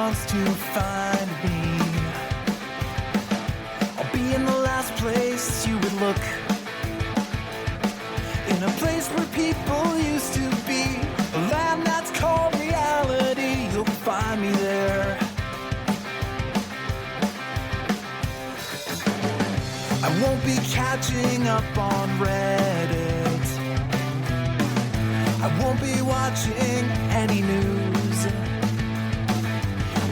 wants to find me. I'll be in the last place you would look, in a place where people used to be, a land that's called reality. You'll find me there. I won't be catching up on Reddit. I won't be watching any news.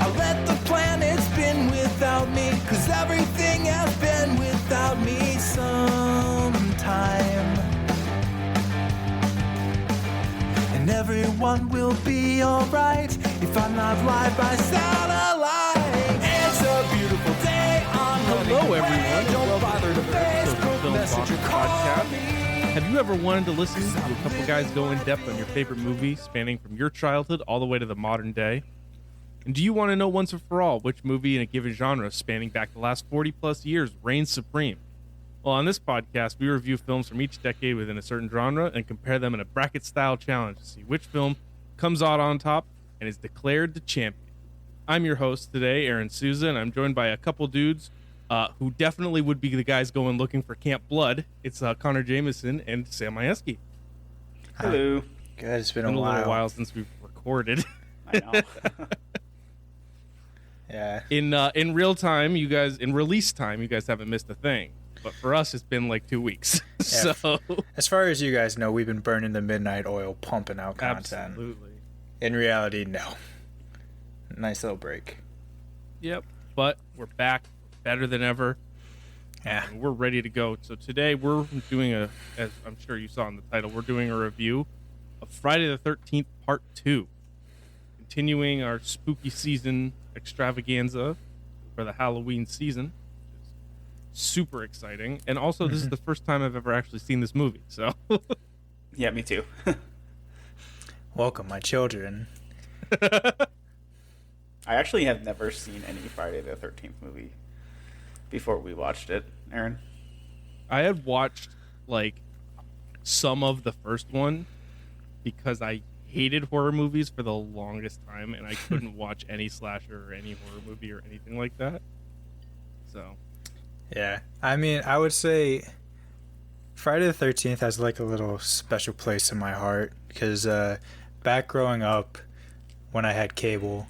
I'll let the planet spin without me, 'cause everything has been without me sometime. And everyone will be alright if I'm not live by satellite. It's a beautiful day on the Hello, everyone. Don't bother to Facebook Film message or Talk call Podcast. me. Have you ever wanted to listen to a couple guys go in depth on your favorite movie, spanning from your childhood all the way to the modern day? And do you want to know once and for all which movie in a given genre, spanning back the last 40 plus years, reigns supreme? Well, on this podcast, we review films from each decade within a certain genre and compare them in a bracket-style challenge to see which film comes out on top and is declared the champion. I'm your host today, Aaron Souza, and I'm joined by a couple dudes who definitely would be the guys going looking for Camp Blood. It's Connor Jameson and Sam Majewski. Hello. Good, it's been Been a a little while. while since we've recorded. I know. Yeah. In real time, you guys, in release time, you guys haven't missed a thing. But for us, it's been like 2 weeks. Yeah. So As far as you guys know, we've been burning the midnight oil, pumping out content. absolutely. In reality, no. Nice little break. Yep. But we're back, better than ever. Yeah. And we're ready to go. So today we're doing as I'm sure you saw in the title, we're doing a review of Friday the 13th Part 2. Continuing our spooky season extravaganza for the Halloween season. Super exciting. And also, this is the first time I've ever actually seen this movie. So, Yeah, me too. Welcome, my children. I actually have never seen any Friday the 13th movie before we watched it, Aaron. I had watched like some of the first one because I hated horror movies for the longest time, and I couldn't watch any slasher or any horror movie or anything like that. So, Yeah. I mean, I would say Friday the 13th has like a little special place in my heart because back growing up when I had cable,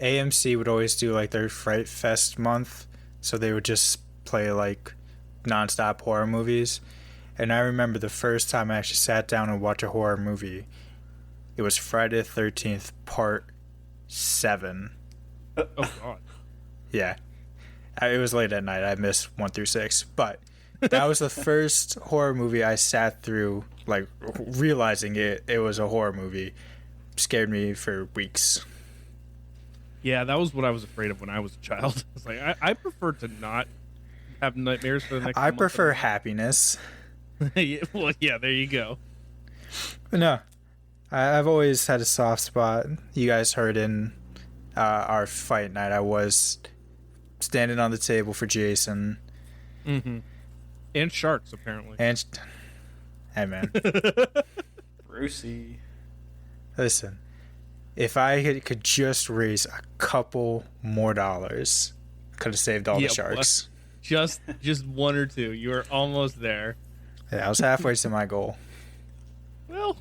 AMC would always do like their Fright Fest month, so they would just play like nonstop horror movies. And I remember the first time I actually sat down and watched a horror movie, it was Friday the 13th Part 7. oh god, Yeah. It was late at night. I missed 1 through 6. But that was the first horror movie I sat through, like, realizing it was a horror movie. Scared me for weeks. yeah, that was what I was afraid of when I was a child. It's like I prefer to not have nightmares for the next. I month prefer and happiness. yeah, well, yeah, there you go. But no, I've always had a soft spot. You guys heard in our fight night, I was standing on the table for Jason. Mm-hmm. And sharks, apparently. And, hey man, Brucey. listen, if I could just raise a couple more dollars, could have saved all Yeah, the sharks. just one or two. You are almost there. Yeah, I was halfway to my goal. Well,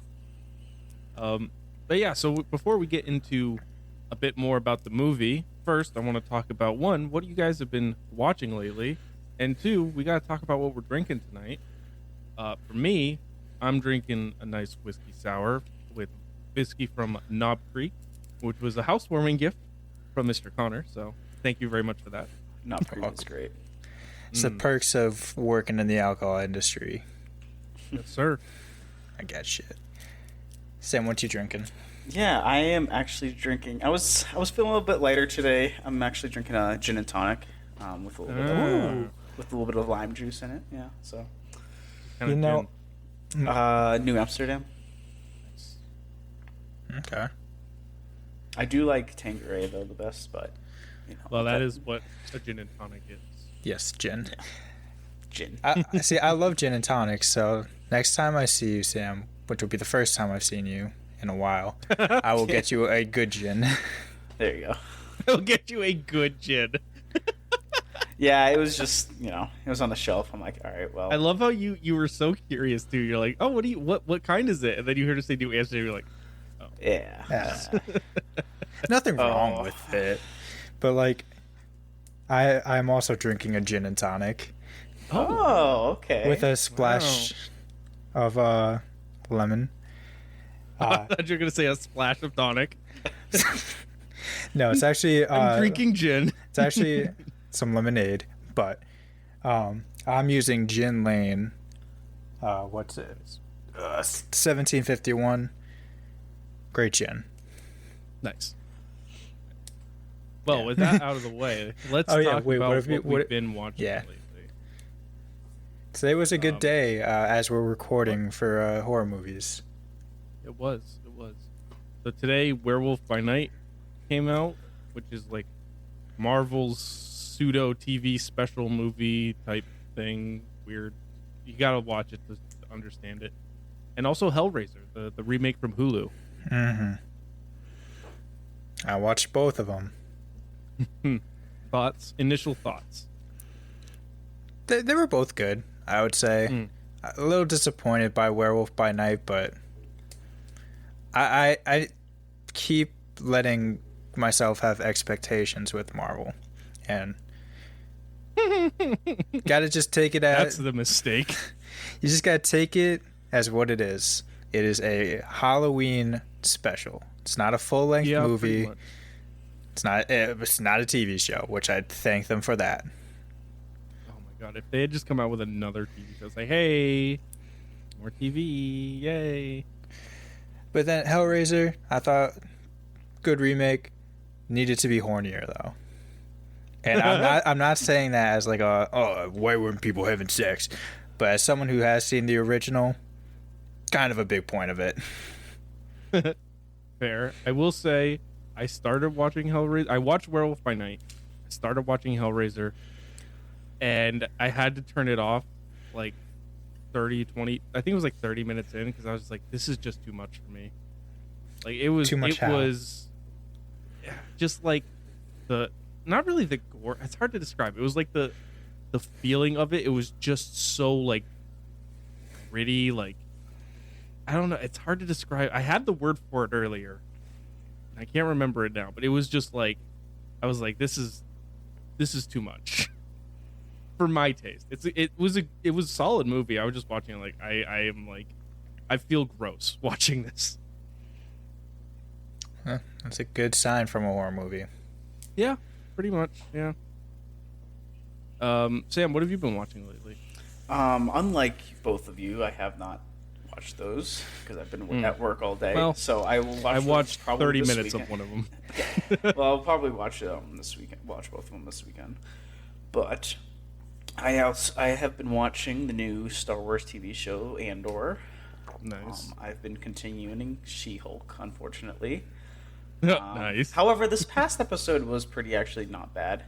but yeah. So before we get into a bit more about the movie, first I want to talk about one, what you guys have been watching lately, and two, we got to talk about what we're drinking tonight. For me, I'm drinking a nice whiskey sour with whiskey from Knob Creek, which was a housewarming gift from Mr. Connor. So thank you very much for that. Not pretty was great. It's the perks of working in the alcohol industry. Yes, sir. I got shit. Sam, what you drinking? Yeah, I am actually drinking. I was feeling a little bit lighter today. I'm actually drinking a gin and tonic with a little bit with a little bit of lime juice in it. Yeah, so Kinda You know- gin. New Amsterdam. Okay. I do like Tanqueray though the best, but you know. Well, that is what a gin and tonic is. Yes, gin. gin. I see. I love gin and tonic. So next time I see you, Sam, which will be the first time I've seen you, in a while, I will get you a good gin. There you go. I'll get you a good gin. Yeah, it was just, it was on the shelf. I'm like, all right, well. I love how you were so curious too. You're like, oh, what kind is it? And then you heard us say new Amsterdam. You're like, oh. Yeah. Nothing wrong with it, but like, I'm also drinking a gin and tonic. Oh, okay. With a splash of lemon. I thought you were gonna say a splash of tonic. No, it's actually I'm drinking gin. It's actually some lemonade, but I'm using Gin Lane. What's it? 1751. Great gin. Nice. Well, with that out of the way, let's talk about what we've been watching lately. Today was a good day as we're recording for horror movies. It was. So today, Werewolf by Night came out, which is like Marvel's pseudo TV special movie type thing. Weird. You gotta watch it to understand it. And also Hellraiser, the remake from Hulu. Mm-hmm. I watched both of them. Initial thoughts. They were both good, I would say. A little disappointed by Werewolf by Night, but I keep letting myself have expectations with Marvel, and gotta just take it as that's the mistake. You just gotta take it as what it is. It is a Halloween special. It's not a full-length movie. It's not a TV show, which I'd thank them for that. Oh my god, if they had just come out with another TV show, say, hey, more TV, yay. But then Hellraiser, I thought, good remake, needed to be hornier though. And I'm not saying that as like why weren't people having sex? But as someone who has seen the original, kind of a big point of it. Fair. I will say, I started watching Hellraiser. I watched Werewolf by Night. I started watching Hellraiser, and I had to turn it off like 20, I think it was like 30 minutes in, because I was like, this is just too much for me. Like, it was, too much was just like not really the gore. It's hard to describe. It was like the feeling of it. It was just so like gritty, like, I don't know. It's hard to describe. I had the word for it earlier. I can't remember it now, but it was just like, I was like, this is too much for my taste. It was a solid movie. I was just watching it like, I am like, I feel gross watching this. Huh, that's a good sign from a horror movie. Yeah, pretty much. Yeah. Sam, what have you been watching lately? Unlike both of you, I have not watched those because I've been at work all day. Well, so I will watch. I watched 30 this minutes weekend. of one of them. Yeah. Well, I'll probably watch this weekend. Watch both of them this weekend. But I have been watching the new Star Wars TV show Andor. Nice. I've been continuing She-Hulk, unfortunately. Nice. However, this past episode was actually not bad.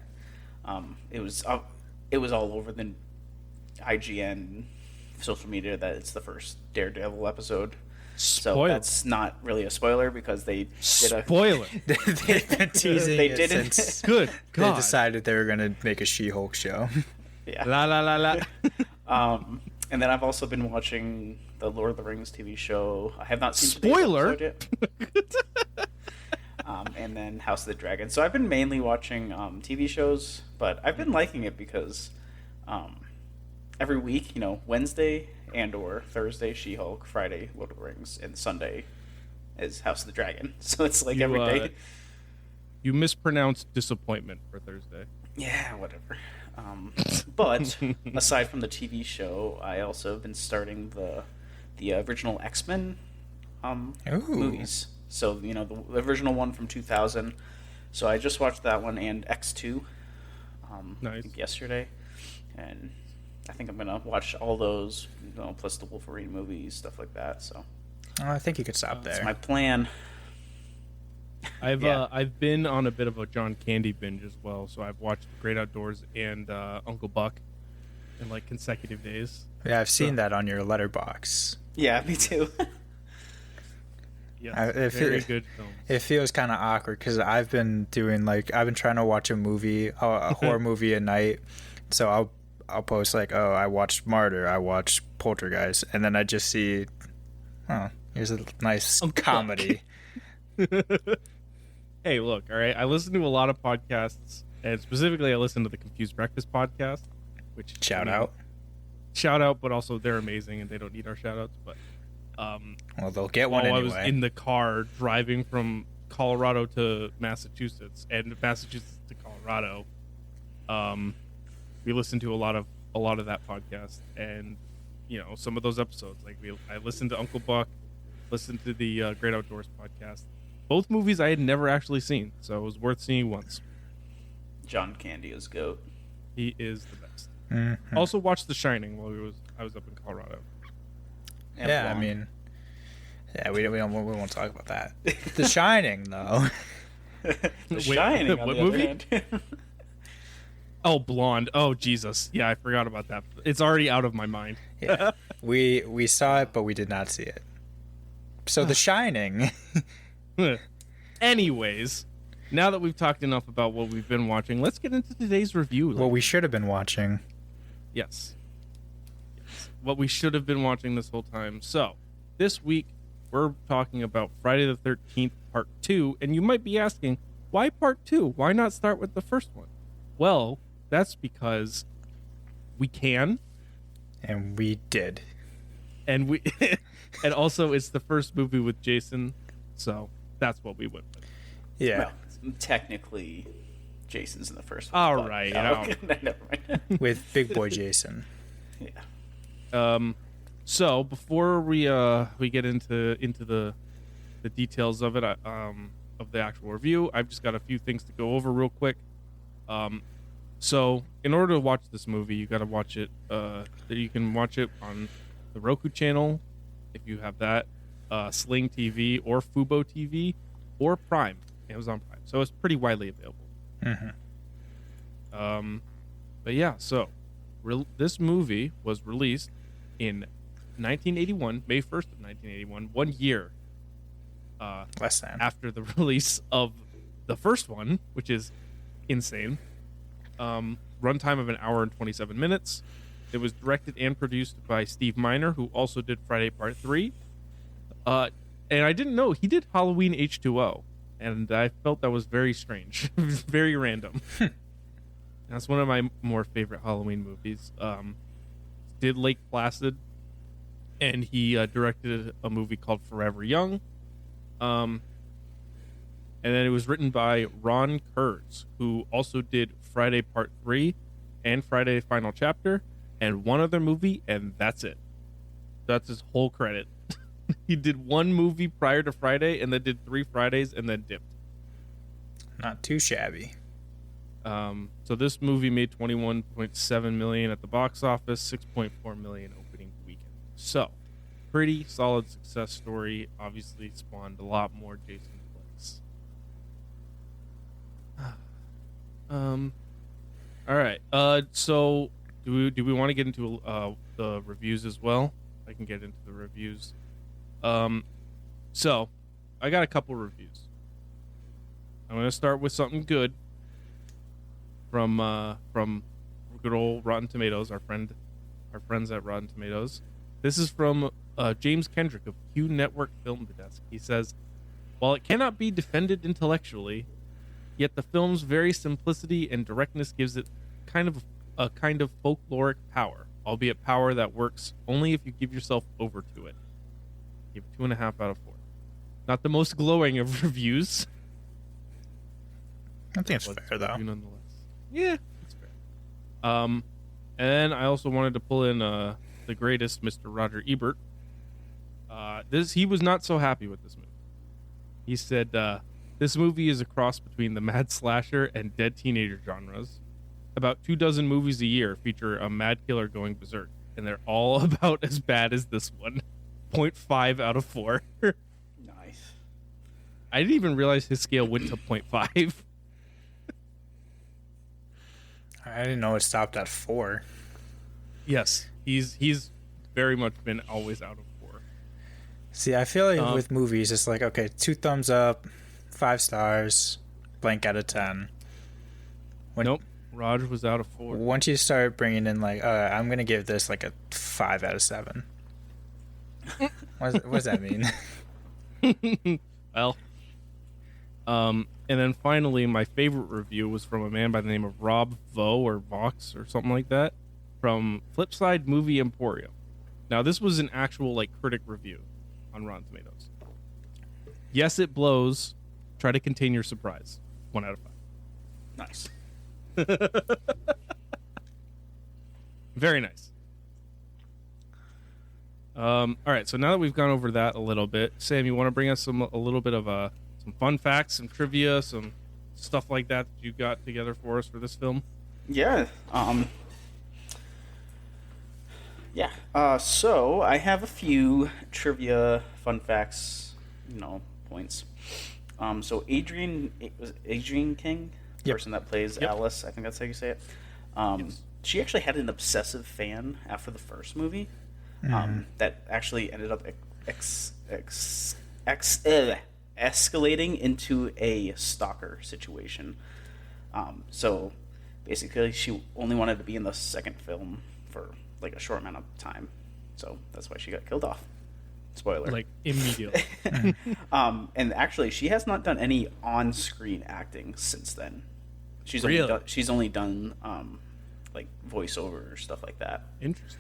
It was all over the IGN social media that it's the first Daredevil episode. So Spoiler. that's not really a spoiler because they did Spoiler. They've been teasing They it didn't. since Good they God. decided they were going to make a She-Hulk show. Yeah. La la la la. And then I've also been watching the Lord of the Rings TV show. I have not seen Spoiler. today's episode yet. And then House of the Dragon. So I've been mainly watching TV shows, but I've been liking it because every week, Wednesday Andor, Thursday She-Hulk, Friday Lord of the Rings, and Sunday is House of the Dragon. So it's like every day. You mispronounced disappointment for Thursday. Yeah, whatever. But aside from the TV show, I also have been starting the original X-Men movies. So the original one from 2000. So I just watched that one and X2. Nice. I think yesterday, and I think I'm gonna watch all those, plus the Wolverine movies, stuff like that. So I think you could stop there. that's my plan. I've been on a bit of a John Candy binge as well, so I've watched Great Outdoors and Uncle Buck in like consecutive days. Yeah, I've seen that on your Letterboxd. Yeah, me too. Yes, Very good films. It feels kind of awkward because I've been trying to watch a movie, a horror movie a night. So I'll post like, oh, I watched Martyr, I watched Poltergeist, and then I just see, oh, here's a nice comedy. Hey, look, all right. I listen to a lot of podcasts, and specifically, I listen to the Confused Breakfast podcast, which Shout out, but also they're amazing, and they don't need our shout outs. But well, they'll get one while anyway. I was in the car driving from Colorado to Massachusetts and Massachusetts to Colorado, we listened to a lot of that podcast, and some of those episodes. Like I listened to Uncle Buck, listened to the Great Outdoors podcast. Both movies I had never actually seen, so it was worth seeing once. John Candy is GOAT. He is the best. Mm-hmm. Also watched The Shining while I was up in Colorado. And Yeah, Blonde. I mean, we won't talk about that. The Shining, though. The Wait, Shining. On what the other movie? hand. Oh, Blonde. Oh, Jesus. Yeah, I forgot about that. It's already out of my mind. Yeah, we saw it, but we did not see it. So The Shining. Anyways, now that we've talked enough about what we've been watching, let's get into today's review. What we should have been watching. Yes. What we should have been watching this whole time. So, this week, we're talking about Friday the 13th, Part 2. And you might be asking, why Part 2? Why not start with the first one? Well, that's because we can. And we did. And we, and also it's the first movie with Jason. So, that's what we went with. Yeah. Well, technically, Jason's in the first one. All but- right. Oh, never mind. With Big Boy Jason. Yeah. So before we get into the details of it, of the actual review, I've just got a few things to go over real quick. So in order to watch this movie, you got to watch it. You can watch it on the Roku channel if you have that, Sling TV or Fubo TV, or Prime, Amazon Prime. So it's pretty widely available. Mm-hmm. But yeah, so this movie was released in 1981, May 1st of 1981, 1 year Less than. after the release of the first one, which is insane. Runtime of an hour and 27 minutes. It was directed and produced by Steve Miner, who also did Friday Part 3. And I didn't know he did Halloween H2O, and I felt that was very strange. It was very random. That's one of my more favorite Halloween movies. Did Lake Placid, and he directed a movie called Forever Young. And then it was written by Ron Kurz, who also did Friday Part 3 and Friday Final Chapter, and one other movie, and that's it. That's his whole credit. He did one movie prior to Friday, and then did 3 Fridays, and then dipped. Not too shabby. So this movie made $21.7 million at the box office, $6.4 million opening weekend. So, pretty solid success story. Obviously, spawned a lot more Jason flicks. All right. So do we want to get into the reviews as well? I can get into the reviews. So I got a couple reviews. I'm gonna start with something good from good old Rotten Tomatoes, our friends at Rotten Tomatoes. This is from James Kendrick of Q Network Film Desk. He says, while it cannot be defended intellectually, yet the film's very simplicity and directness gives it a kind of folkloric power, albeit power that works only if you give yourself over to it. Give it 2.5 out of 4. Not the most glowing of reviews. I think it's fair, though. Nonetheless. Yeah, it's fair. And then I also wanted to pull in the greatest, Mr. Roger Ebert. He was not so happy with this movie. He said, this movie is a cross between the mad slasher and dead teenager genres. About 24 movies a year feature a mad killer going berserk, and they're all about as bad as this one. 0.5 out of 4. Nice. I didn't even realize his scale went to 0.5. I didn't know it stopped at 4. Yes, he's very much been always out of 4. See, I feel like with movies, it's like, okay, 2 thumbs up, 5 stars, blank out of 10. Nope. Raj was out of 4. Once you start bringing in, like, I'm going to give this, like, a 5 out of 7. What does that mean? Well, and then finally, my favorite review was from a man by the name of Rob Vo or Vox or something like that from Flipside Movie Emporium. Now, this was an actual like critic review on Rotten Tomatoes. Yes, it blows. Try to contain your surprise. 1 out of 5. Nice. Very nice. All right, so now that we've gone over that a little bit, Sam, you want to bring us a little bit of some fun facts, some trivia, some stuff like that you got together for us for this film? Yeah. So I have a few trivia, fun facts, points. So Adrienne King, the person that plays Alice, I think that's how you say it. Yes. She actually had an obsessive fan after the first movie. That actually ended up escalating into a stalker situation. So basically, she only wanted to be in the second film for like a short amount of time. So that's why she got killed off. Spoiler. Like immediately. And actually, she has not done any on-screen acting since then. She's only done like voiceover or stuff like that. Interesting.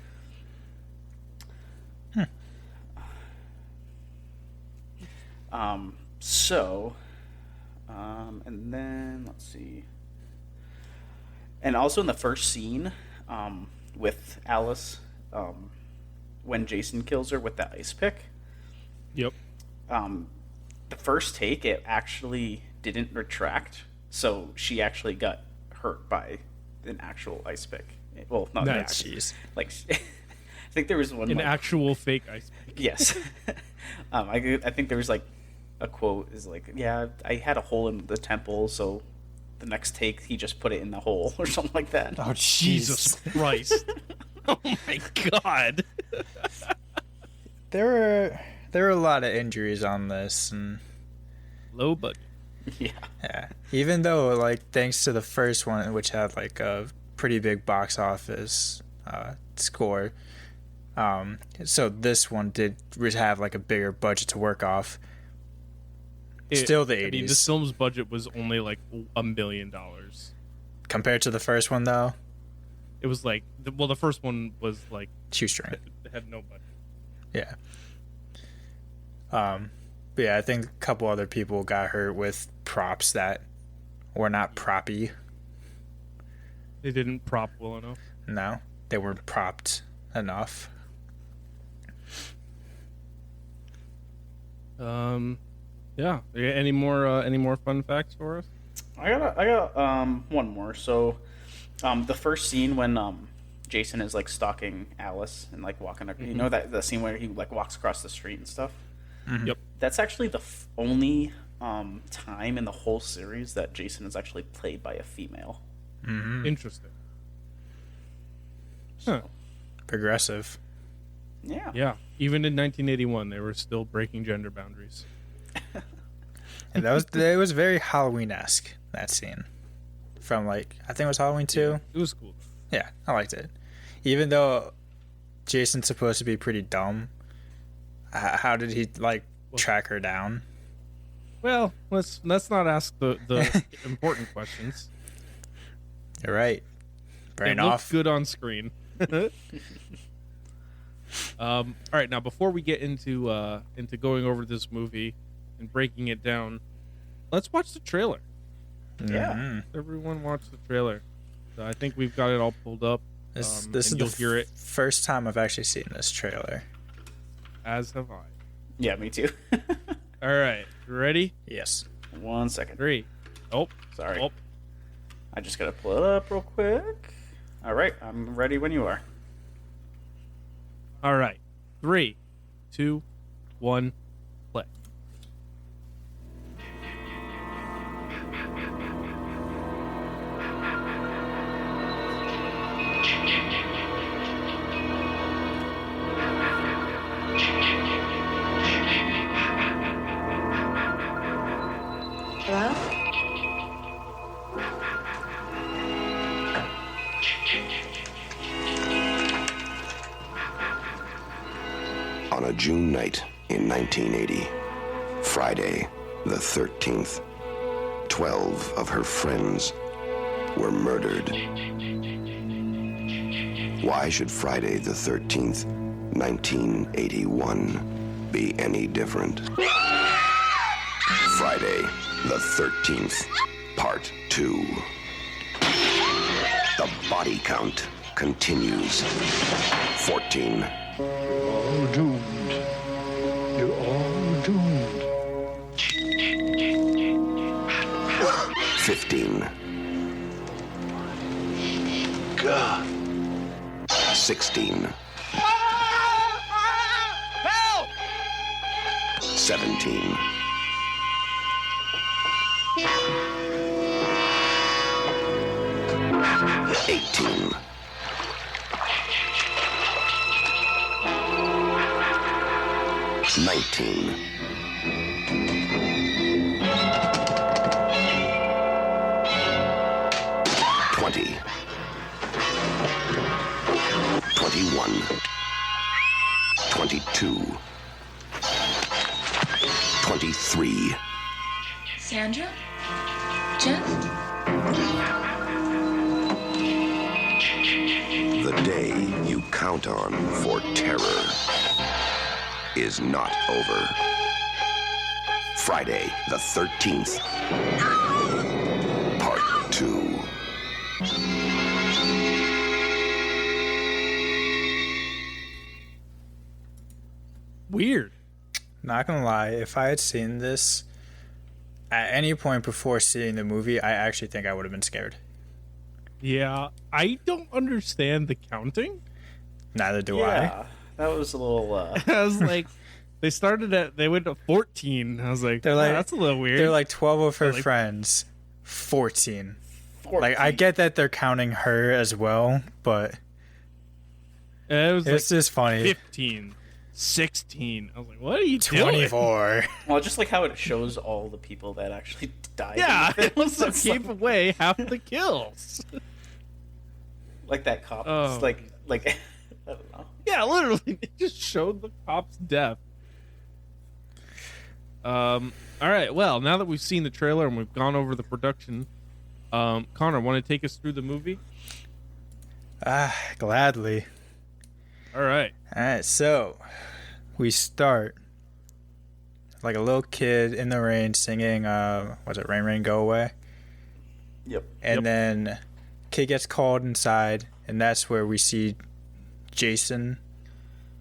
And then let's see. And also in the first scene, with Alice, when Jason kills her with the ice pick. Yep. The first take, it actually didn't retract, so she actually got hurt by an actual ice pick. Well, not That's jeez. Like, I think there was one. An actual fake ice pick. Yes. I think there was like a quote is like, yeah, I had a hole in the temple, so the next take he just put it in the hole or something like that. Oh, Jesus Christ. Oh my God. There were a lot of injuries on this, and Low budget. Yeah. Even though, like, thanks to the first one, which had like a pretty big box office score, so this one did have like a bigger budget to work off. Still the 80s. I mean, this film's budget was only like $1 million. Compared to the first one, though? It was like, the first one was like... Shoestring. Had no budget. Yeah. But yeah, I think a couple other people got hurt with props that were not proppy. They didn't prop well enough. No, they weren't propped enough. Yeah. Any more fun facts for us? I got one more. So, the first scene when Jason is like stalking Alice and like walking, you know that the scene where he like walks across the street and stuff. Mm-hmm. Yep. That's actually the only time in the whole series that Jason is actually played by a female. Mm-hmm. Interesting. So, Progressive. Yeah. Yeah. Even in 1981, they were still breaking gender boundaries. And it was very Halloween-esque, that scene. From like, I think it was Halloween 2. It was cool. Yeah, I liked it. Even though Jason's supposed to be pretty dumb, how did he like track her down? Well, let's not ask the important questions. You're right. Brain It looked off. good on screen. All right, now before we get into going over this movie and breaking it down, let's watch the trailer. Yeah. Mm-hmm. Everyone watch the trailer. So I think we've got it all pulled up. This and is you'll the hear it, first time I've actually seen this trailer. as have I. Yeah, me too. All right, you ready? Yes. 1 second. 3. Oh, Sorry. oh. I just gotta pull it up real quick. All right, I'm ready when you are. All right. 3, 2, 1, play. Hello? On a June night in 1980, Friday the 13th, 12 of her friends were murdered. Why should Friday the 13th, 1981 be any different? Friday the 13th, Part 2. The body count continues. 14. All doomed. You're all doomed. 15. God. 16. Help! 17. 18. 19. 20. 21. 22. 23. Sandra? Jeff? The day you count on for terror is not over. Friday the 13th, Part 2. Weird. Not gonna lie, if I had seen this at any point before seeing the movie, I actually think I would have been scared. Yeah, I don't understand the counting. Neither do Yeah, that was a little. I was like, they went to 14. I was like, They're like- that's a little I. weird. They're like 12 of her Like- friends, 14. 14. Like, I get that they're counting her as well, but it was it's like just funny. 15, 16. I was like, what are you doing? 24. Well, just like how it shows all the people that actually died. Yeah, in it also It's gave like, away half the kills. like that cop. Oh. It's like I don't know. Yeah, literally, they just showed the cop's death. All right. Well, now that we've seen the trailer and we've gone over the production, Connor, want to take us through the movie? Gladly. All right. All right, so we start like a little kid in the rain singing, was it Rain, Rain, Go Away? Yep. And Yep. then kid gets called inside, and that's where we see Jason,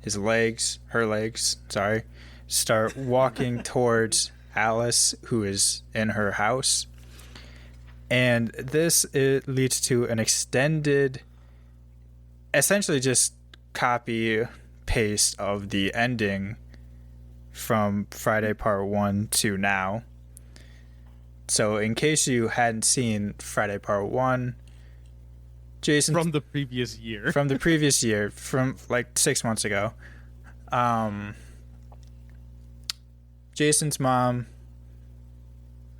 her legs, start walking towards Alice, who is in her house. And it leads to an extended, essentially just copy paste of the ending from Friday Part 1 to now. So in case you hadn't seen Friday Part 1, Jason From the previous year. from the previous year, from like 6 months ago, Jason's mom,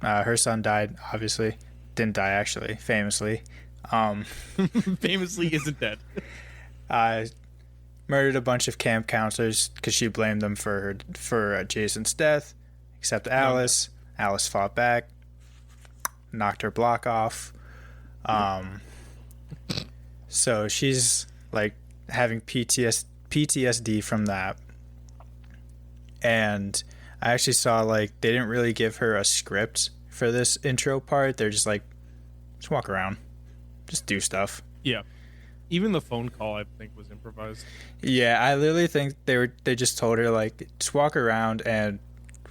her son died, obviously. Didn't die, actually, famously. Famously isn't dead. Murdered a bunch of camp counselors because she blamed them for Jason's death, except Alice. Alice fought back, knocked her block off. So she's like having PTSD from that. And I actually saw like they didn't really give her a script for this intro part. They're just like, just walk around, just do stuff. Yeah. Even the phone call, I think, was improvised. Yeah, I literally think they just told her like, just walk around and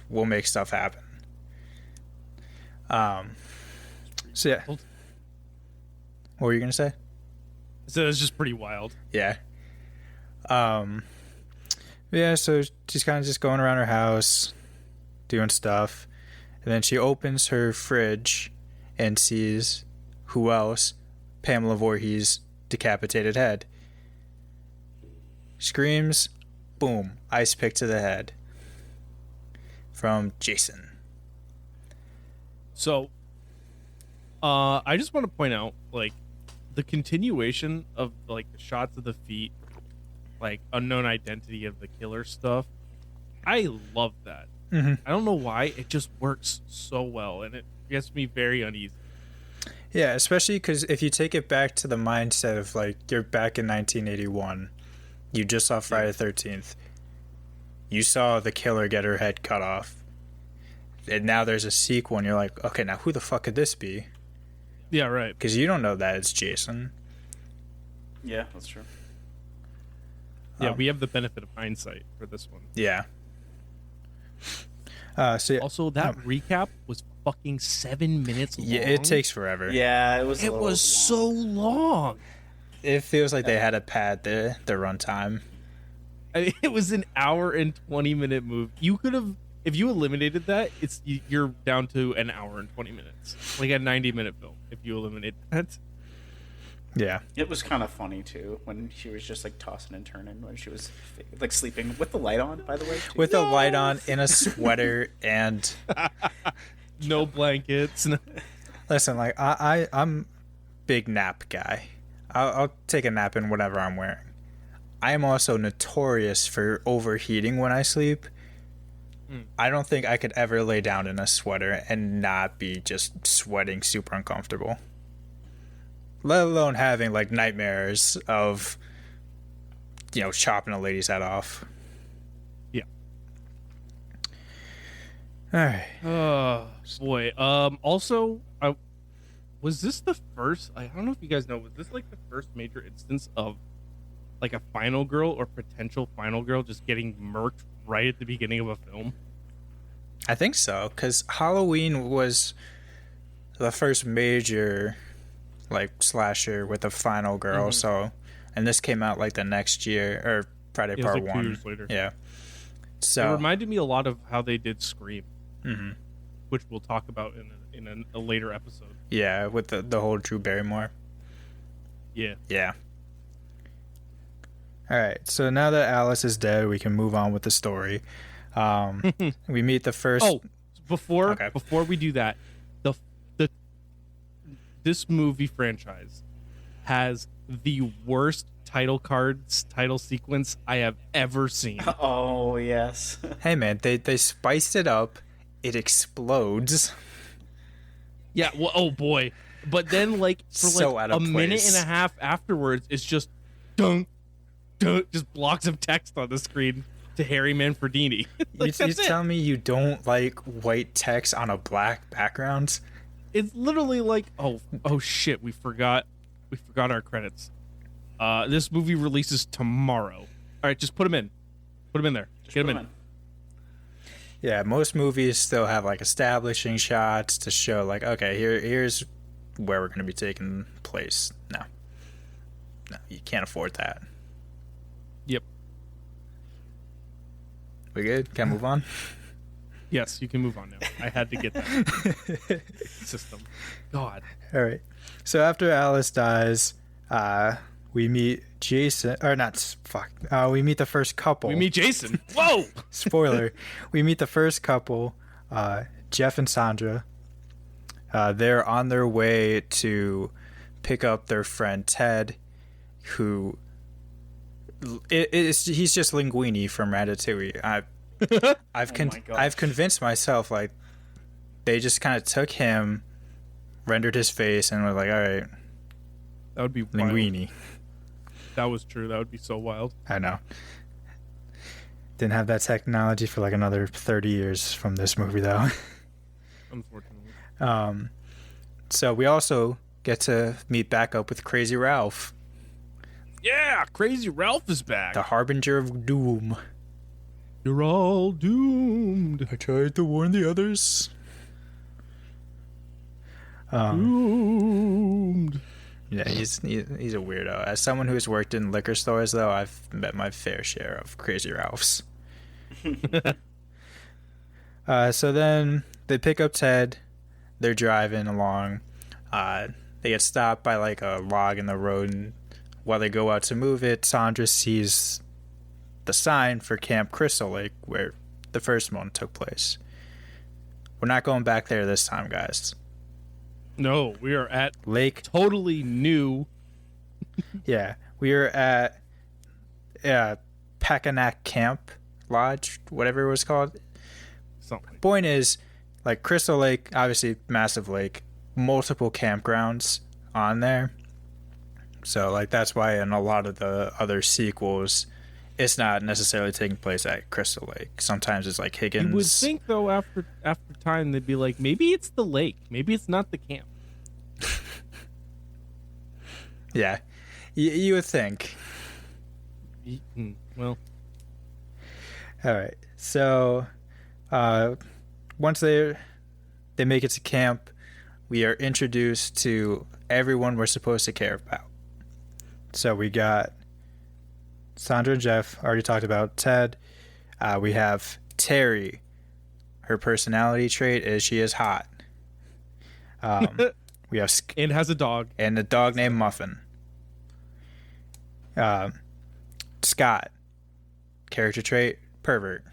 we'll make stuff happen. So yeah. What were you gonna say? So it's just pretty wild. Yeah. Yeah, so she's kind of just going around her house, doing stuff. And then she opens her fridge and sees who else? Pamela Voorhees' decapitated head. Screams, boom, ice pick to the head. From Jason. So, I just want to point out, like, the continuation of, like, the shots of the feet, like, unknown identity of the killer stuff. I love that. Mm-hmm. I don't know why. It just works so well, and it gets me very uneasy. Yeah, especially because if you take it back to the mindset of, like, you're back in 1981, you just saw Friday the 13th, you saw the killer get her head cut off, and now there's a sequel, and you're like, okay, now who the fuck could this be? Yeah, right. Because you don't know that it's Jason. Yeah, that's true. Yeah, we have the benefit of hindsight for this one. Yeah. Also, that recap was fucking 7 minutes long. Yeah, it takes forever. Yeah, it was. It was so long. It feels like they had to pad the runtime. I mean, it was an hour and 20-minute movie. You could have, if you eliminated that, you're down to an hour and 20 minutes, like a 90-minute film. If you eliminate that, Yeah. It was kind of funny too when she was just like tossing and turning when she was like sleeping with the light on. By the way, too. With a light on, in a sweater, and no blankets. listen, like I'm big nap guy. I'll take a nap in whatever I'm wearing. I am also notorious for overheating when I sleep. I don't think I could ever lay down in a sweater and not be just sweating super uncomfortable. Let alone having like nightmares of, chopping a lady's head off. Yeah. All right. Oh boy. Also, was this the first? I don't know if you guys know. Was this like the first major instance of like a final girl or potential final girl just getting murked right at the beginning of a film? I think so, because Halloween was the first major like slasher with a final girl. So, and this came out like the next year, or Friday It was Part like 1. 2 years later. Yeah. It So reminded me a lot of how they did Scream, which we'll talk about in a later episode. yeah, with the whole Drew Barrymore. Yeah. Yeah. All right. So now that Alice is dead, we can move on with the story. We meet the first. Oh, before Okay. we do that, this movie franchise has the worst title sequence I have ever seen. Oh yes. Hey man, they spiced it up. It explodes. Yeah, well, oh boy. But then like for So like out a of minute place. and a half afterwards, it's just dunk, dunk, just blocks of text on the screen to Harry Manfredini. You That's it. tell me you don't like white text on a black background? It's literally like, oh shit, we forgot our credits. This movie releases tomorrow. All right, just put them in. Put them in there. Get them in. Yeah, most movies still have like establishing shots to show like, okay, here's where we're going to be taking place. No, you can't afford that. Yep. We good? Can I move on? Yes, you can move on now. I had to get that system. God. All right. So after Alice dies, we meet Jason, or not? Fuck. We meet the first couple. We meet Jason. Whoa! Spoiler. We meet the first couple, Jeff and Sandra. They're on their way to pick up their friend Ted, who he's just Linguini from Ratatouille. I've convinced myself like they just kind of took him, rendered his face, and was like, all right, That would be Linguini. wild. That was true. That would be so wild. I know. Didn't have that technology for like another 30 years from this movie though. Unfortunately. So we also get to meet back up with Crazy Ralph, Yeah, Crazy Ralph is back. the harbinger of doom. You're all doomed. I tried to warn the others. Doomed. Yeah, he's a weirdo. As someone who's worked in liquor stores, though, I've met my fair share of Crazy Ralphs. So then they pick up Ted. They're driving along. They get stopped by like a log in the road, and while they go out to move it, Sandra sees the sign for Camp Crystal Lake, where the first one took place. We're not going back there this time, guys. No, we are at Lake. totally new. Yeah, we are at Packanack Camp Lodge, whatever it was called. Something. Point is, like, Crystal Lake, obviously massive lake, multiple campgrounds on there. So, like, that's why in a lot of the other sequels, it's not necessarily taking place at Crystal Lake. Sometimes it's like Higgins. You would think, though, after time, they'd be like, maybe it's the lake. Maybe it's not the camp. Yeah, you would think. Well, all right. So, once they make it to camp, we are introduced to everyone we're supposed to care about. So we got Sandra and Jeff, already talked about Ted. We have Terry. Her personality trait is she is hot. We have and has a dog. And a dog named Muffin. Scott. Character trait, pervert.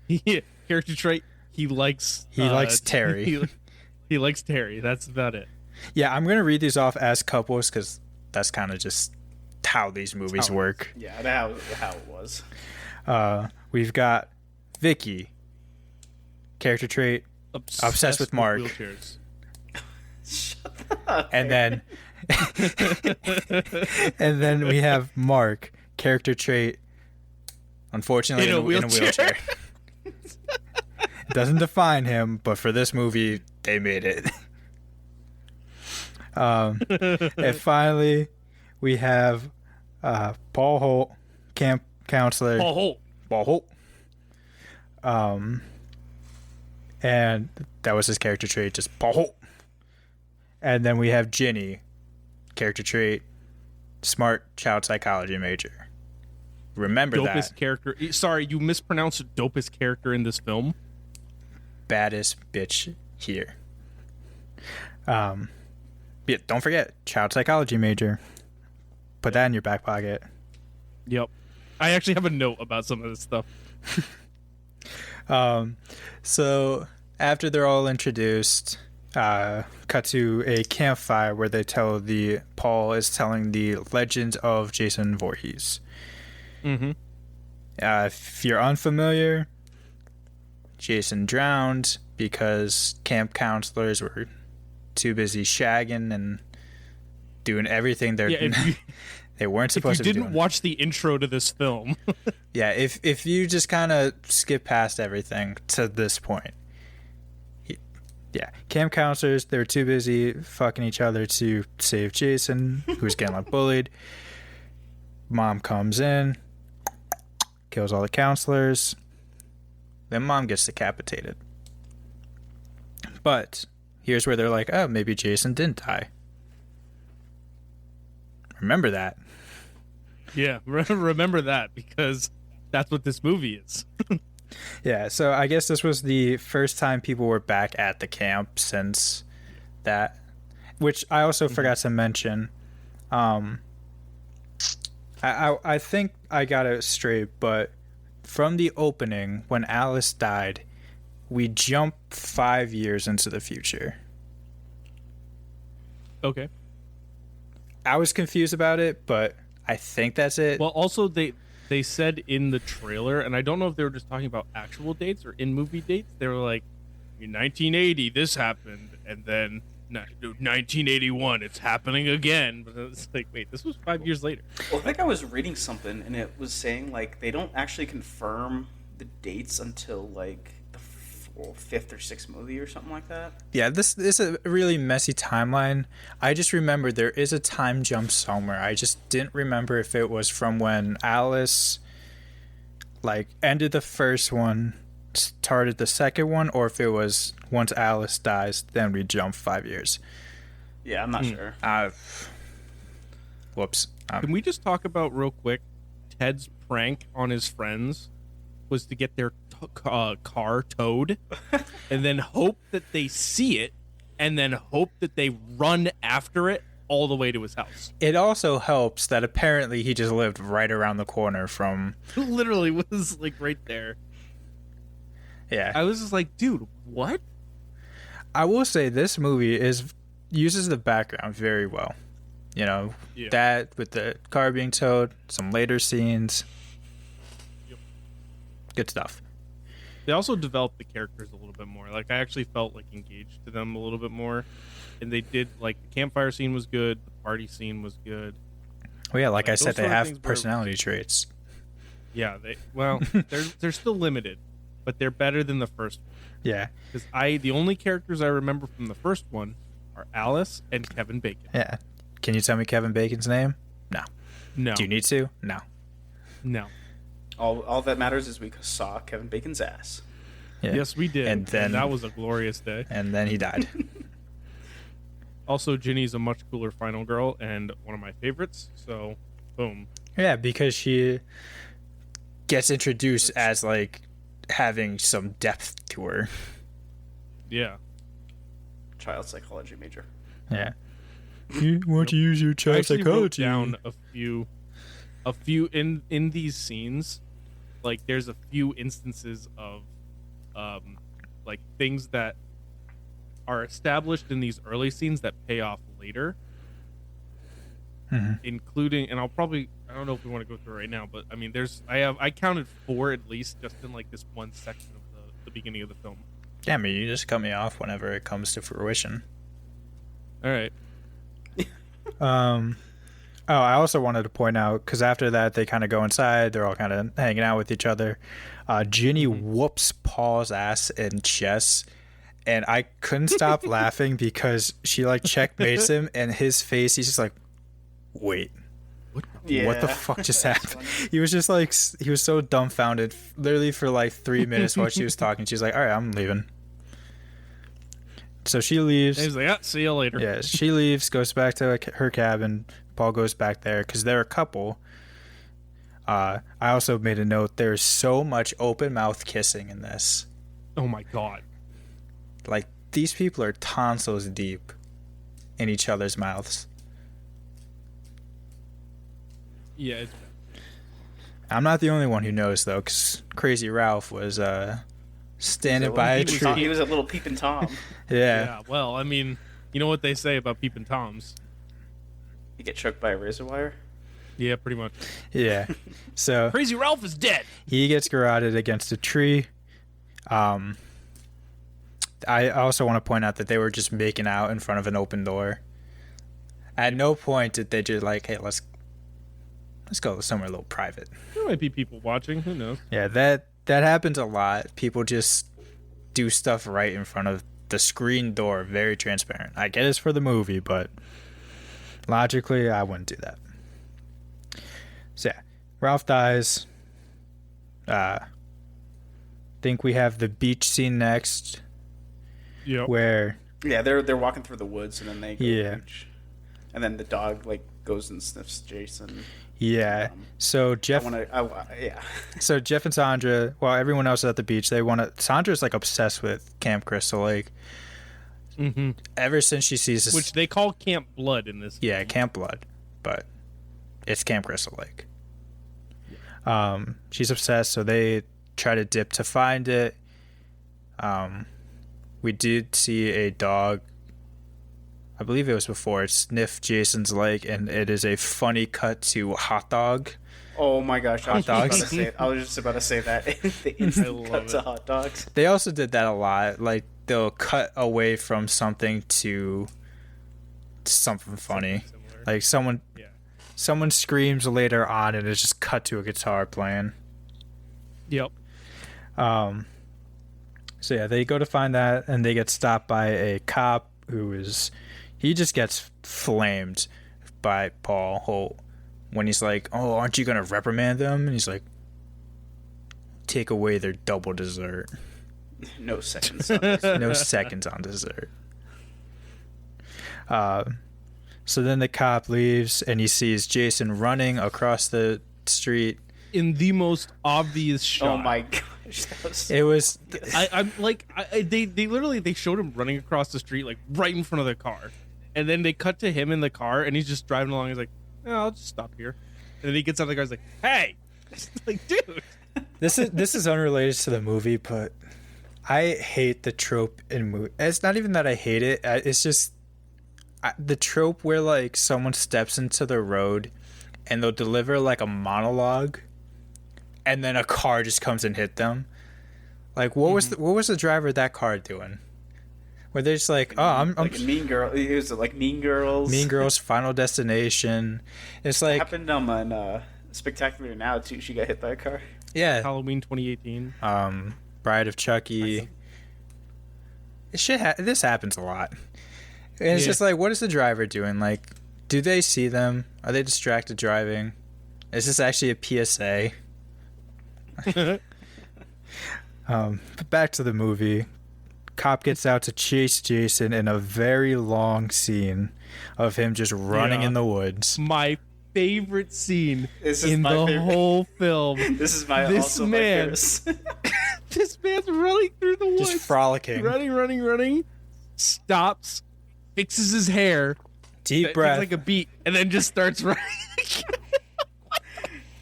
Yeah, character trait, he likes Terry. He likes Terry. That's about it. Yeah, I'm going to read these off as couples because that's kind of just how these movies work. Yeah, how it was. We've got Vicky. Character trait, obsessed with Mark. Wheelchairs. Shut up. And then and then we have Mark. Character trait, unfortunately, in a wheelchair. It doesn't define him, but for this movie, they made it. And finally, we have Paul Holt, camp counselor. Paul Holt. And that was his character trait, just Paul Holt. And then we have Ginny, character trait, smart child psychology major. Remember dopest that. Character. Sorry, you mispronounced dopest character in this film. Baddest bitch here. Yeah, don't forget, child psychology major. Put that in your back pocket. Yep. I actually have a note about some of this stuff. So after they're all introduced, cut to a campfire where they tell Paul is telling the legend of Jason Voorhees. Mm-hmm. If you're unfamiliar, Jason drowned because camp counselors were too busy shagging and doing everything they weren't supposed to be doing. If you didn't watch the intro to this film. Yeah, if you just kind of skip past everything to this point. Yeah, camp counselors, they were too busy fucking each other to save Jason, who's getting like bullied. Mom comes in, kills all the counselors. Then Mom gets decapitated. But here's where they're like, oh, maybe Jason didn't die. Remember that. Yeah, remember that, because that's what this movie is. Yeah, so I guess this was the first time people were back at the camp since that, which I also forgot to mention. I think I got it straight, but from the opening, when Alice died, we jump 5 years into the future. Okay. I was confused about it, but I think that's it. Well, also they said in the trailer, and I don't know if they were just talking about actual dates or in movie dates. They were like, in 1980 this happened, and then 1981 it's happening again. But it's like, wait, this was 5 years later. Well, I think I was reading something, and it was saying like they don't actually confirm the dates until like the fifth or sixth movie or something like that. Yeah, this is a really messy timeline. I just remember there is a time jump somewhere. I just didn't remember if it was from when Alice like ended the first one, started the second one, or if it was once Alice dies, then we jump 5 years. Yeah, I'm not sure. Whoops. Can we just talk about real quick? Ted's prank on his friends was to get their car towed, and then hope that they see it, and then hope that they run after it all the way to his house. It also helps that apparently he just lived right around the corner from... Literally was like right there. Yeah. I was just like, dude, What? I will say this movie uses the background very well. You know, that with the car being towed, some later scenes. Yep. Good stuff. They also developed the characters a little bit more. Like, I actually felt like engaged to them a little bit more. And they did, like, the campfire scene was good. The party scene was good. Well, yeah, like I said, those they sort of have things were- personality traits. Yeah, they're still limited, but they're better than the first one. Yeah. Because the only characters I remember from the first one are Alice and Kevin Bacon. Yeah. Can you tell me Kevin Bacon's name? No. No. Do you need to? No. No. All that matters is we saw Kevin Bacon's ass. Yeah. Yes, we did. And then that was a glorious day. And then he died. Also, Ginny's a much cooler final girl and one of my favorites. So, boom. Yeah, because she gets introduced as like having some depth to her. Yeah. Child psychology major. Yeah. You want to use your I child actually wrote psychology? down a few in these scenes. Like, there's a few instances of like things that are established in these early scenes that pay off later. Including, and I don't know if we want to go through it right now, but I mean, I counted 4 at least just in like this one section of the beginning of the film. Yeah, I mean, you just cut me off whenever it comes to fruition. All right. I also wanted to point out, because after that, they kind of go inside. They're all kind of hanging out with each other. Ginny whoops Paul's ass in chess, and I couldn't stop laughing because she, like, checkmates him, and his face, he's just like, wait. What the fuck just happened? He was just like, he was so dumbfounded, literally for like 3 minutes while she was talking. She's like, all right, I'm leaving. So she leaves. And he's like, see you later. Yeah, she leaves, goes back to her cabin. Paul goes back there because they're a couple. I also made a note. There's so much open mouth kissing in this. Oh my god. Like, these people are tonsils deep in each other's mouths. Yeah, it's I'm not the only one who knows, though, because Crazy Ralph was standing by a tree. He was a little peeping Tom. yeah. Well, I mean, you know what they say about peeping toms. You get choked by a razor wire. Yeah, pretty much. Yeah. So Crazy Ralph is dead. he gets garroted against a tree. I also want to point out that they were just making out in front of an open door. At no point did they just like, hey, let's go somewhere a little private. There might be people watching. Who knows? Yeah, that happens a lot. People just do stuff right in front of the screen door, very transparent. I get it's for the movie, but logically, I wouldn't do that. So yeah, Ralph dies. Think we have the beach scene next. Yep. Where they're walking through the woods and then they go to Yeah. the beach. And then the dog like goes and sniffs Jason. yeah. So Jeff Yeah. So Jeff and Sandra, while everyone else is at the beach, Sandra's like obsessed with Camp Crystal Lake. Mm-hmm. Ever since she sees this, Which they call Camp Blood in this. yeah, Camp Blood, but it's Camp Crystal Lake. She's obsessed, so they try to dip to find it. We did see a dog, I believe it was before, it sniffed Jason's leg, and it is a funny cut to hot dog. Oh my gosh, I was dogs. just about to say that. The instant cut to hot dogs. They also did that a lot. Like, they'll cut away from something to something funny. Similar. Like someone screams later on, and it's just cut to a guitar playing. Yep. So yeah, they go to find that, and they get stopped by a cop he just gets flamed by Paul Holt when he's like, "Oh, aren't you gonna reprimand them?" And he's like, "Take away their double dessert." No seconds. No seconds on dessert. So then the cop leaves, and he sees Jason running across the street. In the most obvious shot. Oh my gosh, that was. It was. I'm like, they literally showed him running across the street, like right in front of the car, and then they cut to him in the car, and he's just driving along. He's like, I'll just stop here, and then he gets out of the car. He's like, hey, like, dude. This is unrelated to the movie, but I hate the trope in movie. It's not even that I hate it. It's just the trope where like someone steps into the road and they'll deliver like a monologue, and then a car just comes and hit them. Like what was the driver of that car doing? Where they're just like, oh, I'm like Mean Girl. It was like Mean Girls. Mean Girls, Final Destination. It's like it happened on Spectacular Now too. She got hit by a car. Yeah. Halloween 2018. Bride of Chucky. This happens a lot. And it's just like, what is the driver doing? Like, do they see them? Are they distracted driving? Is this actually a PSA? But back to the movie. Cop gets out to chase Jason in a very long scene of him just running in the woods. My favorite scene in the whole film. This is my favorite. This man's running through the woods. Just frolicking. Running. Stops. Fixes his hair. Deep breath. Like a beat. And then just starts running.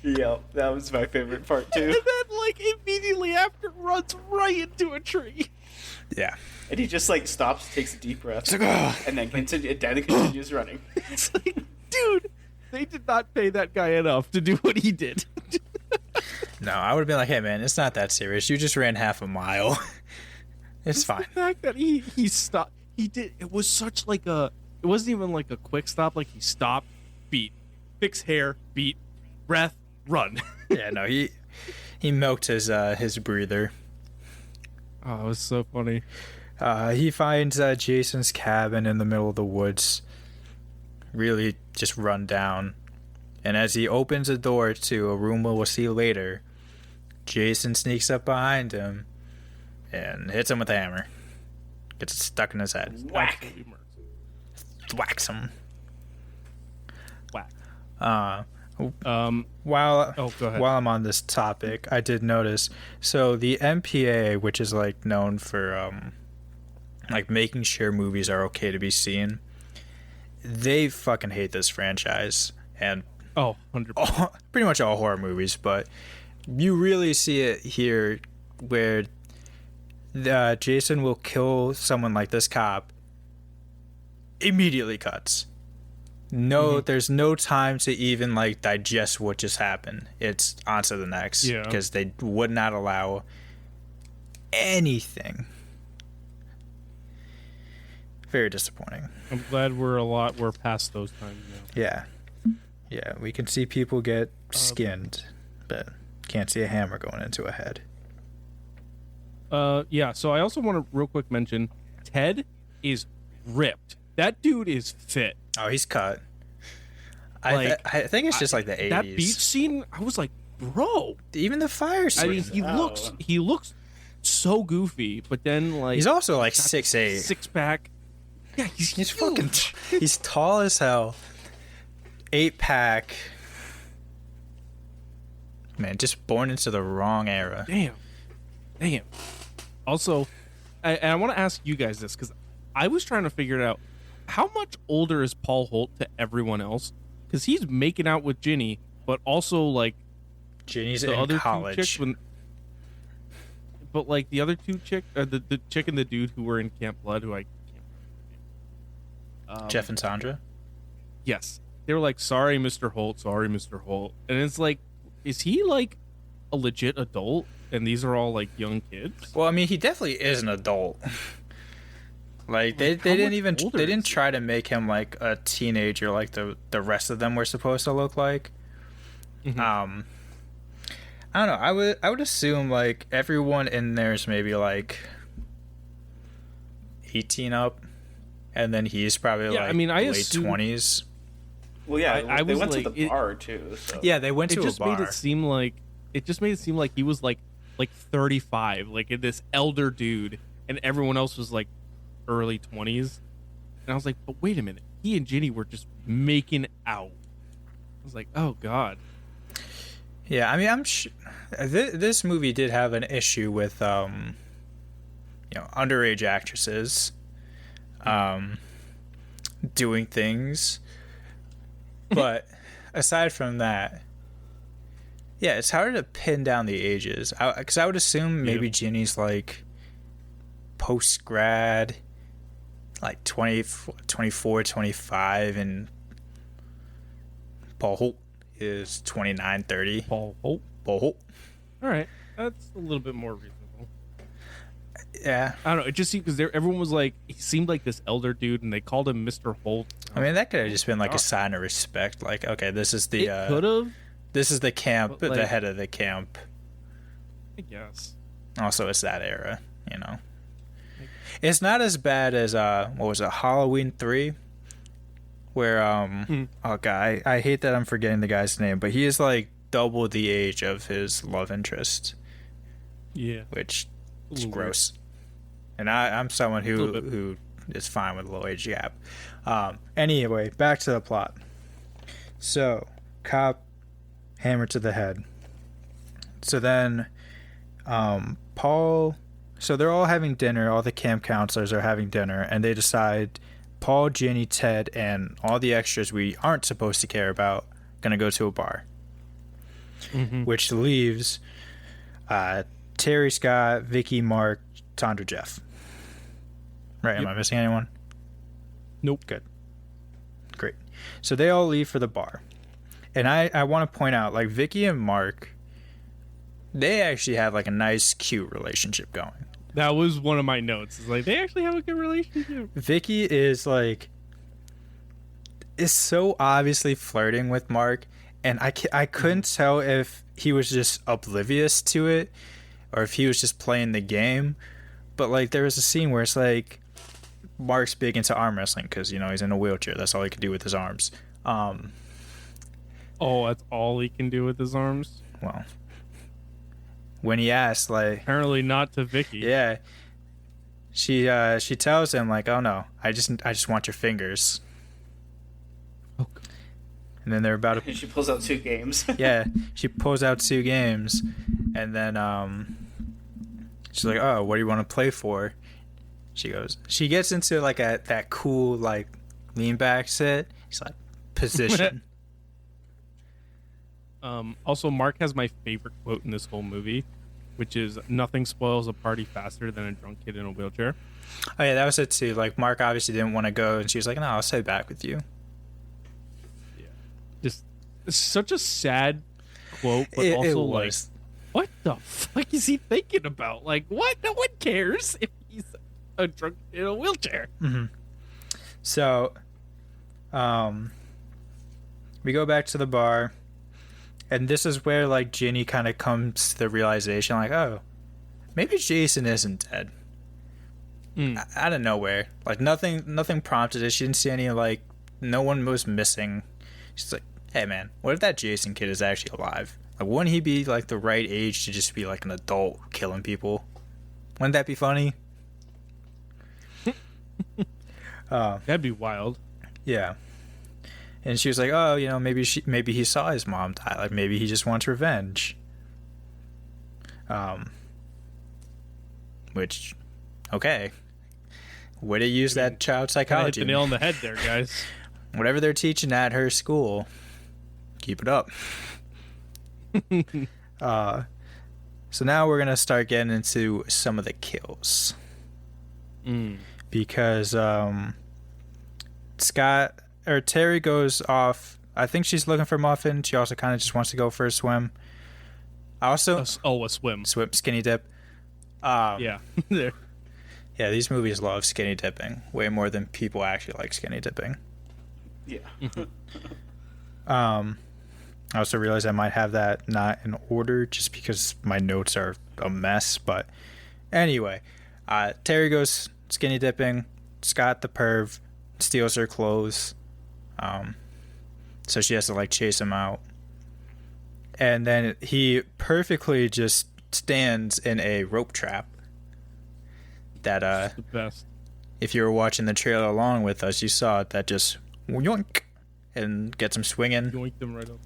Yep, that was my favorite part too. And then like immediately after runs right into a tree. Yeah. And he just like stops, takes a deep breath, and then continues running. It's like, dude, they did not pay that guy enough to do what he did. No, I would have been like, hey man, it's not that serious. You just ran half a mile. It's fine. The fact that he stopped, it was such like it wasn't even like a quick stop. Like he stopped, beat, fix hair, beat, breath, run. Yeah, no, he milked his breather. Oh, it was so funny. He finds Jason's cabin in the middle of the woods, really just run down. And as he opens the door to a room we'll see later, Jason sneaks up behind him and hits him with a hammer. Gets it stuck in his head. Whack! Whacks him. Whack. Go ahead. While I'm on this topic, I did notice. So the MPA, which is like known for like making sure movies are okay to be seen, they fucking hate this franchise and 100%. Pretty much all horror movies, but you really see it here where Jason will kill someone like this cop. Immediately cuts. No, there's no time to even like digest what just happened. It's on to the next. Yeah. Because they would not allow anything. Very disappointing. I'm glad we're past those times now. Yeah, we can see people get skinned, but can't see a hammer going into a head. Yeah, so I also want to real quick mention Ted is ripped. That dude is fit. Oh, he's cut. I think it's just like the 80s. That beach scene, I was like, bro. Even the fire scene. I mean, he looks so goofy, but then like he's also like 6'8", 6-pack. Yeah, he's fucking. He's tall as hell. 8-pack. Man, just born into the wrong era. Damn. Also, I want to ask you guys this because I was trying to figure it out. How much older is Paul Holt to everyone else? Because he's making out with Ginny, but also like Ginny's the in other college. two chicks. But like the other two chick, the chick and the dude who were in Camp Blood, who I can't. Jeff and Sandra. Yes, they were like, "Sorry, Mr. Holt. Sorry, Mr. Holt," and it's like, is he like a legit adult? And these are all like young kids. Well, I mean, he definitely is an adult. Like they didn't try to make him like a teenager like the rest of them were supposed to look like. Mm-hmm. I don't know. I would assume like everyone in there is maybe like 18 up, and then he's probably late 20s. Well, yeah, I they was went like, to the bar too. So. Yeah, they went to a bar. It just made it seem like he was like 35, like this elder dude, and everyone else was like early 20s. And I was like, but wait a minute, he and Ginny were just making out. I was like, oh god. Yeah, I mean, this movie did have an issue with underage actresses doing things, but aside from that, yeah, it's hard to pin down the ages. Because I would assume maybe Ginny's like post grad, like 24, 25, and Paul Holt is 29, 30. Paul Holt. Paul Holt. All right, that's a little bit more reasonable. Yeah. I don't know. It just seemed because everyone was like, he seemed like this elder dude, and they called him Mr. Holt. I mean, that could have just been like a sign of respect. Like, okay, this is the It could have, this is the camp, but, the like, head of the camp. I guess. Also, it's that era, you know. It's not as bad as what was it, Halloween 3, where oh god, I hate that I'm forgetting the guy's name, but he is like double the age of his love interest, Yeah, which is Ooh. gross. And I'm someone Little bit. who is fine with a low age gap. Anyway, back to the plot. So, cop hammered to the head. So then, Paul. So they're all having dinner. All the camp counselors are having dinner, and they decide Paul, Ginny, Ted, and all the extras we aren't supposed to care about gonna go to a bar, which leaves Terry, Scott, Vicky, Mark, Sandra, Jeff. Right? Am Yep. I missing anyone? Nope. Good. Great. So they all leave for the bar, and I want to point out, like, Vicky and Mark, they actually have like a nice, cute relationship going. That was one of my notes. It's like they actually have a good relationship. Vicky is so obviously flirting with Mark, and I couldn't tell if he was just oblivious to it or if he was just playing the game. But like, there was a scene where it's like Mark's big into arm wrestling because, you know, he's in a wheelchair. That's all he can do with his arms. Oh, that's all he can do with his arms? Well, when he asked, like, Apparently not to Vicky. yeah, she tells him, like, oh no, I just want your fingers. Oh, And then they're about to And she pulls out 2 games. yeah, she pulls out 2 games, and then she's like, oh, what do you want to play for? She gets into like that cool like lean back sit. She's like, position. Also, Mark has my favorite quote in this whole movie, which is, "Nothing spoils a party faster than a drunk kid in a wheelchair." Oh yeah, that was it too. Like, Mark obviously didn't want to go, and she was like, no, I'll stay back with you. Just it's such a sad quote, but It also like, was. what the fuck is he thinking about? Like, what? No one cares if he's a drunk in a wheelchair. So, we go back to the bar, and this is where like Ginny kind of comes to the realization, like, oh, maybe Jason isn't dead. Out of nowhere, like nothing prompted it. She didn't see any, like, no one was missing. She's like, hey man, what if that Jason kid is actually alive? Like, wouldn't he be like the right age to just be like an adult killing people? Wouldn't that be funny? That'd be wild. Yeah. And she was like, oh, you know, maybe he saw his mom die. Like, maybe he just wants revenge. Which, okay. Way to use that child Kinda hit psychology. the nail on the head there, guys. Whatever they're teaching at her school, keep it up. So now we're going to start getting into some of the kills. Because Terry goes off. I think she's looking for Muffin. She also kind of just wants to go for a swim. I also A swim. skinny dip. Yeah. There. Yeah, these movies love skinny dipping way more than people actually like skinny dipping. Yeah. I also realized I might have that not in order just because my notes are a mess. But anyway, Terry goes skinny dipping. Scott the perv steals her clothes. So she has to like chase him out. And then he perfectly just stands in a rope trap that The best. if you were watching the trailer along with us, you saw it, that just yoink and gets him swinging. Yoink them right up.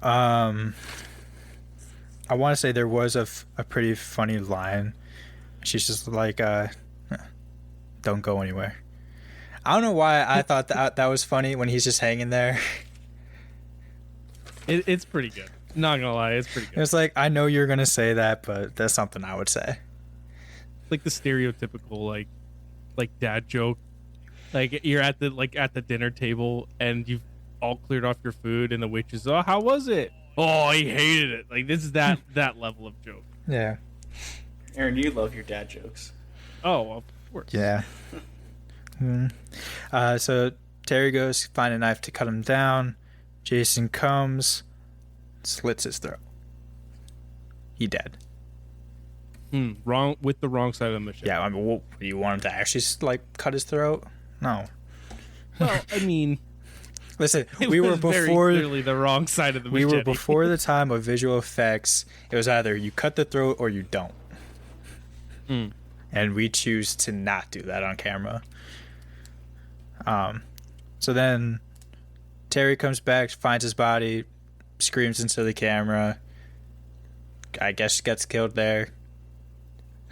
I want to say there was a pretty funny line. She's just like, don't go anywhere. I don't know why I thought that was funny when he's just hanging there. It's pretty good. Not gonna lie, it's pretty It good. was like, I know you're going to say that, but that's something I would say. like the stereotypical like dad joke. Like you're at the dinner table and you've all cleared off your food and the waitress, oh, how was it? Oh, he hated it. Like this is that level of joke. Yeah. Aaron, you love your dad jokes. Oh, of course. Yeah. So Terry goes find a knife to cut him down. Jason comes, slits his throat. He dead. Wrong with the wrong side of the machete. Yeah, I mean, what, you want him to actually like cut his throat? No. Well, I mean, Listen, it we were was very before clearly the wrong side of the we machete. were before the time of visual effects. It was either you cut the throat or you don't. And we choose to not do that on camera. So then Terry comes back, finds his body, screams into the camera. I guess gets killed there.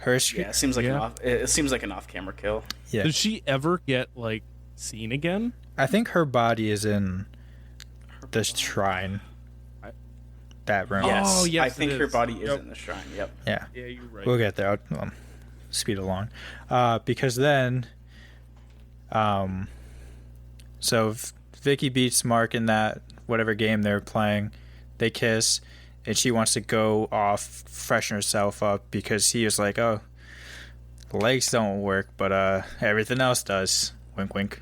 Yeah, it seems like an off-camera kill. Yeah. Does she ever get like seen again? I think her body is in the shrine. That room. Yes, Oh, yes, I think it her is. body is Yep. in the shrine. Yep. Yeah. Yeah, you're right. We'll get there. I'll speed along. Because then, so Vicky beats Mark in that whatever game they're playing. They kiss, and she wants to go off, freshen herself up because he is like, oh, the legs don't work, but everything else does. Wink, wink.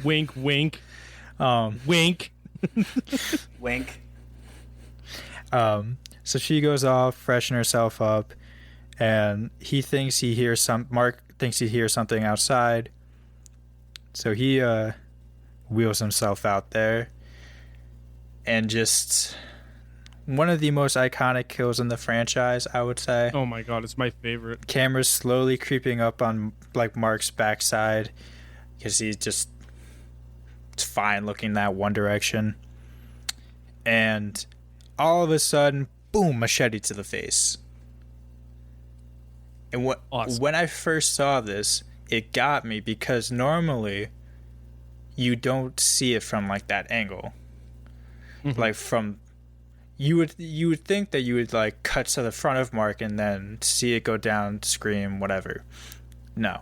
Wink, wink. Wink. Wink. So she goes off, freshen herself up, and Mark thinks he hears something outside. So he wheels himself out there, and just one of the most iconic kills in the franchise, I would say. Oh my god, it's my favorite. Camera's slowly creeping up on like Mark's backside because he's just it's fine looking that one direction, and all of a sudden, boom, machete to the face. And Awesome. when I first saw this, it got me because normally you don't see it from like that angle. Like from you would think that you would like cut to the front of Mark and then see it go down, scream, whatever. No.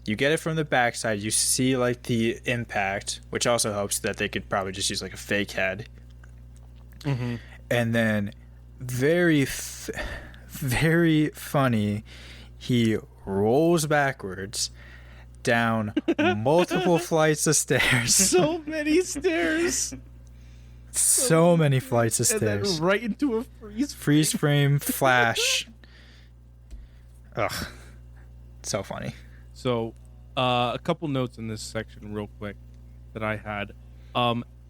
You get it from the backside, you see like the impact, which also helps that they could probably just use like a fake head. And then very funny, he rolls backwards down multiple flights of stairs. So many stairs. So many flights of And then stairs. right into a Freeze frame, flash. Ugh. So funny. So, a couple notes in this section real quick that I had.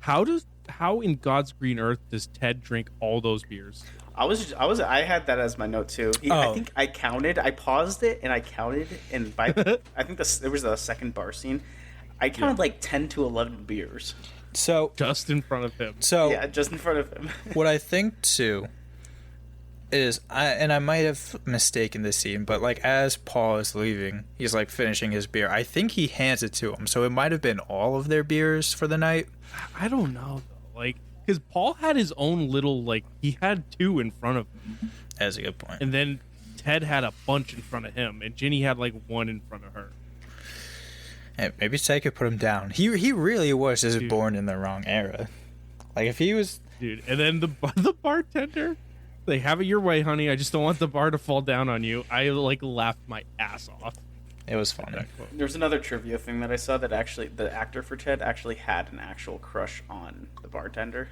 How in God's green earth does Ted drink all those beers? I had that as my note too. I think I counted. I paused it and I counted, and by I think there was a second bar scene. I counted like 10 to 11 beers. So Just in front of him. Yeah, just in front of him. what I think too is I might have mistaken this scene, but like as Paul is leaving, he's like finishing his beer. I think he hands it to him, so it might have been all of their beers for the night. I don't know though. Like, because Paul had his own little he had two in front of him, That's a good point. and then Ted had a bunch in front of him, and Ginny had like one in front of her. And maybe Ted could put him down. He really was just born in the wrong era. Like if he was, Dude, and then the bartender, like, have it your way, honey. I just don't want the bar to fall down on you. I laughed my ass off. it was funny. There's another trivia thing that I saw that actually the actor for Ted actually had an actual crush on the bartender.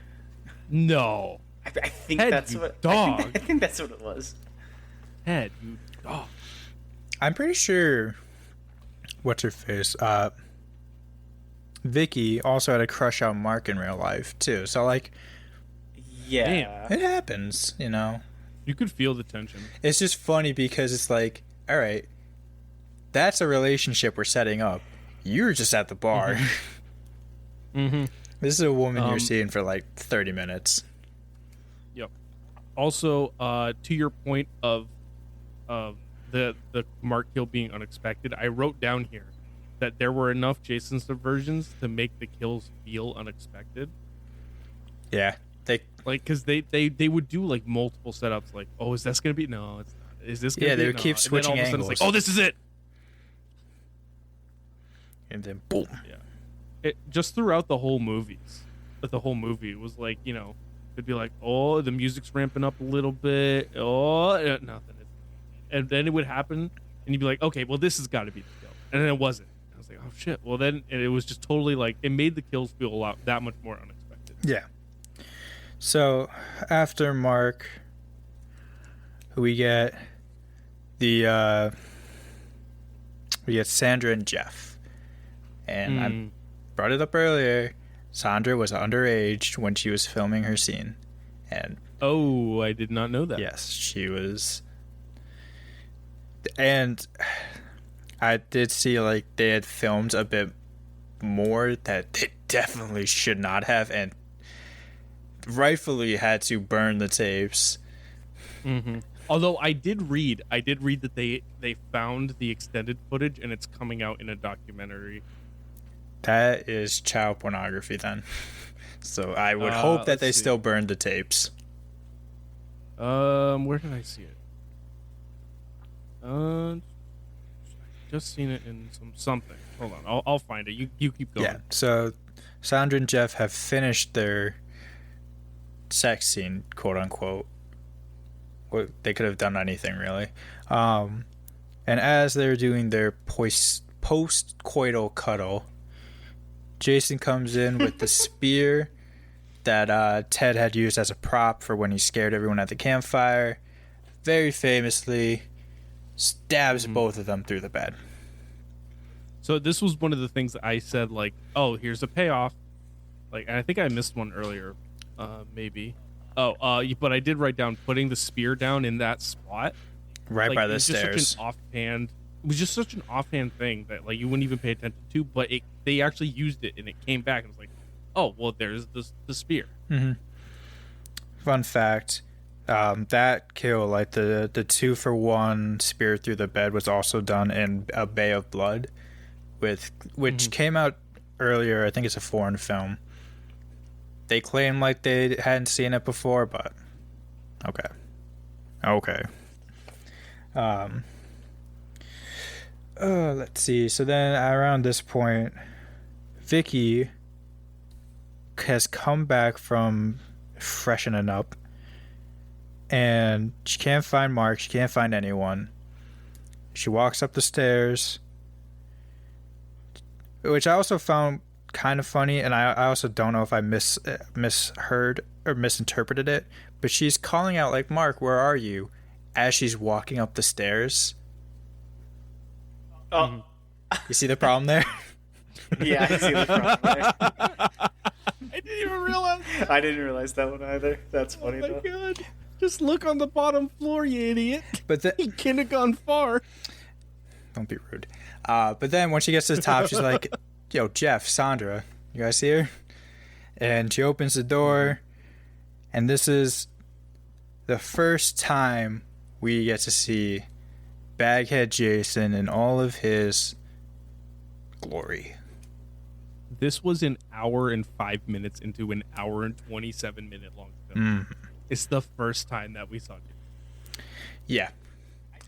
No, I think Ted, that's you what. dog. I think that's what it was. Ted, you dog. I'm pretty sure. What's her face? Vicky also had a crush on Mark in real life too. So like, Yeah. it happens, you know. You could feel the tension. It's just funny because it's like, all right, that's a relationship we're setting up. You're just at the bar. Mm-hmm. This is a woman you're seeing for like 30 minutes. Yep. Also, to your point of the Mark kill being unexpected, I wrote down here that there were enough Jason subversions to make the kills feel unexpected. Yeah, they Like, because they would do like multiple setups. Like, oh, is this gonna be? No, it's not. Is this gonna Yeah, be they it? would keep And then switching all of a sudden angles. It's like, oh, this is it. And then boom. Yeah. It just throughout the whole movie it was like, it'd be like, oh, the music's ramping up a little bit. Oh, nothing. And then it would happen, and you'd be like, okay, well, this has got to be the kill. And then it wasn't. I was like, oh shit. Well, then it was just totally like it made the kills feel that much more unexpected. Yeah. So after Mark, we get Sandra and Jeff, and I brought it up earlier. Sandra was underage when she was filming her scene, and oh, I did not know that. yes, she was. And I did see like they had filmed a bit more that they definitely should not have, and rightfully had to burn the tapes. Mm-hmm. Although I did read that they found the extended footage and it's coming out in a documentary. That is child pornography then. So I would hope that they still burned the tapes. Where did I see it? Just seen it in something. Hold on, I'll find it. You keep going. Yeah. So Sandra and Jeff have finished their sex scene, quote unquote. They could have done anything really. And as they're doing their post-coital cuddle, Jason comes in with the spear that Ted had used as a prop for when he scared everyone at the campfire. Very famously stabs both of them through the bed. So this was one of the things that I said, like, oh, here's a payoff. Like, and I think I missed one earlier, maybe. But I did write down putting the spear down in that spot, Right by the stairs. It was just such an offhand thing that like you wouldn't even pay attention to, but they actually used it and it came back and was like, oh, well, there's the spear. Mm-hmm. Fun fact, that kill, like the 2-for-1 spear through the bed, was also done in A Bay of Blood, which came out earlier. I think it's a foreign film. They claim like they hadn't seen it before, but okay. Let's see. So then around this point, Vicky has come back from freshening up, and she can't find Mark. She can't find anyone. She walks up the stairs, which I also found kind of funny, and I also don't know if I misheard or misinterpreted it, but she's calling out like, Mark, where are you? As she's walking up the stairs. Oh. You see the problem there? Yeah, I see the problem there. I didn't even realize. I didn't realize that one either. That's funny Oh my though. god! Just look on the bottom floor, you idiot. But He couldn't have gone far. don't be rude. But then when she gets to the top, she's like, yo, Jeff, Sandra, you guys see her? And she opens the door, and this is the first time we get to see Baghead Jason in all of his glory. This was an hour and 5 minutes into an hour and 27-minute long film. It's the first time that we saw it. Yeah.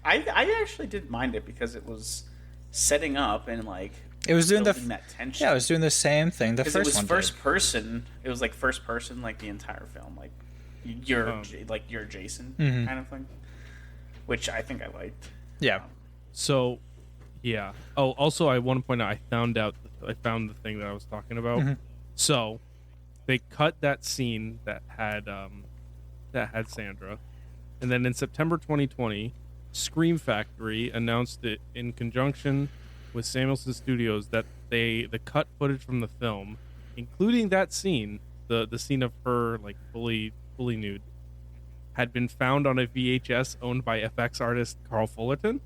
I actually didn't mind it because it was setting up and like It was doing building that tension. Yeah, it was doing the same thing the Because first it was one first did. person. It was like first person, like the entire film, like you're Jason kind of thing, which I think I liked. Yeah. So, yeah. Oh, also, I want to point out, I found the thing that I was talking about. So, they cut that scene that had Sandra, and then in September 2020, Scream Factory announced it in conjunction with Samuelson Studios that the cut footage from the film, including that scene, the scene of her like fully nude, had been found on a VHS owned by FX artist Carl Fullerton,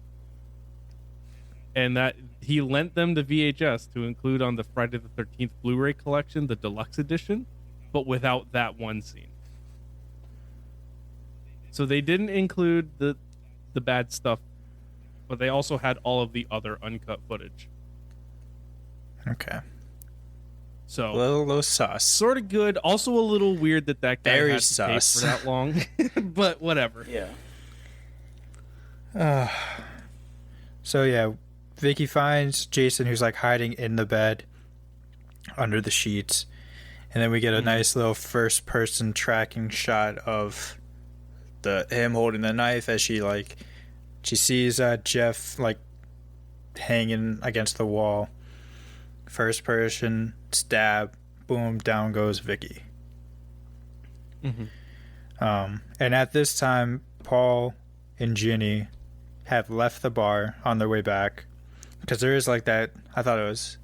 and that he lent them the VHS to include on the Friday the 13th Blu-ray collection, the deluxe edition, but without that one scene. So they didn't include the bad stuff, but they also had all of the other uncut footage. Okay. So A little sus. sort of good. Also a little weird that guy Very had to tape sus. for that long, but whatever. Yeah. So yeah, Vicky finds Jason, who's like hiding in the bed under the sheets, and then we get a nice little first-person tracking shot of him holding the knife as she sees Jeff like hanging against the wall. First person stab, boom, down goes Vicky. And at this time, Paul and Ginny have left the bar on their way back, because there is like that. I thought it was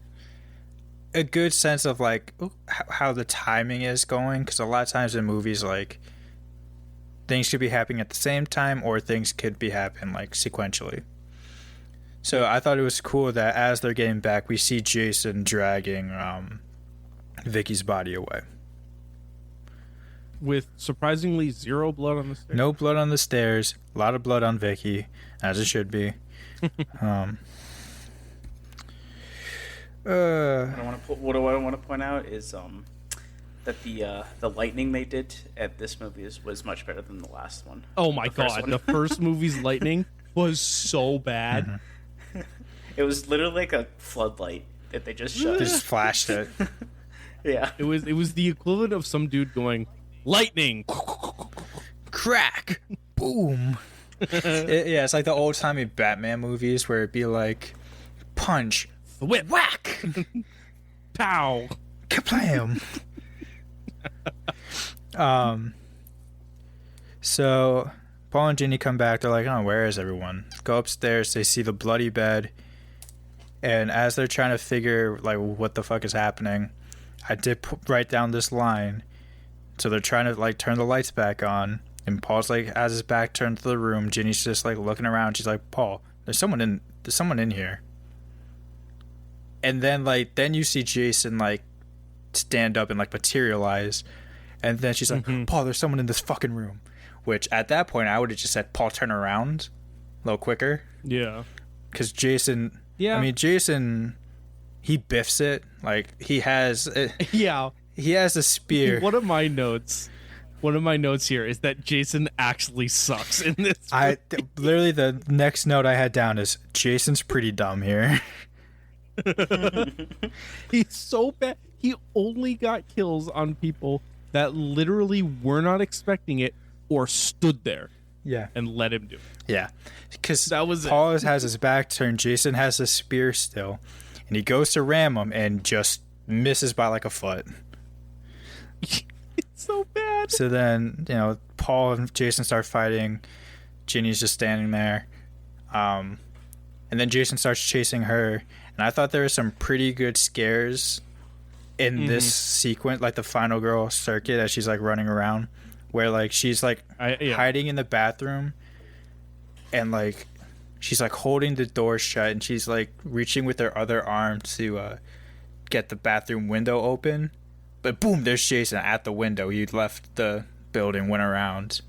a good sense of like how the timing is going, because a lot of times in movies, like, things could be happening at the same time or things could be happening like sequentially. So I thought it was cool that as they're getting back, we see Jason dragging Vicky's body away. With surprisingly zero blood on the stairs. No blood on the stairs. A lot of blood on Vicky, as it should be. What do I want to point out is that the lightning they did at this movie was much better than the last one. Oh my god, the first movie's lightning was so bad. It was literally like a floodlight that they just shut. They just flashed it. Yeah. It was the equivalent of some dude going, lightning, Crack, boom. It's like the old timey Batman movies where it'd be like punch, whip, whack, pow, kaplam. So Paul and Ginny come back. They're like, "Oh, where is everyone?" Go upstairs. They see the bloody bed, and as they're trying to figure like what the fuck is happening, I did write down this line. So they're trying to like turn the lights back on, and Paul's like has his back turned to the room. Ginny's just like looking around. She's like, "Paul, there's someone in here." And then you see Jason like stand up and like materialize, and then she's like, "Paul, there's someone in this fucking room." Which at that point I would have just said, "Paul, turn around a little quicker." Yeah, because Jason. Yeah, I mean Jason, he biffs it like he has. Yeah. He has a spear. One of my notes here is that Jason actually sucks in this. Literally the next note I had down is Jason's pretty dumb here. He's so bad. He only got kills on people that literally were not expecting it or stood there. Yeah, and let him do it. Yeah, because that was Paul has his back turned. Jason has a spear still, and he goes to ram him and just misses by like a foot. It's so bad. So then, Paul and Jason start fighting. Ginny's just standing there. And then Jason starts chasing her. And I thought there were some pretty good scares in this sequence, like the final girl circuit as she's like running around, where like she's like hiding in the bathroom and like she's like holding the door shut and she's like reaching with her other arm to get the bathroom window open. But boom, there's Jason at the window. He left the building, went around.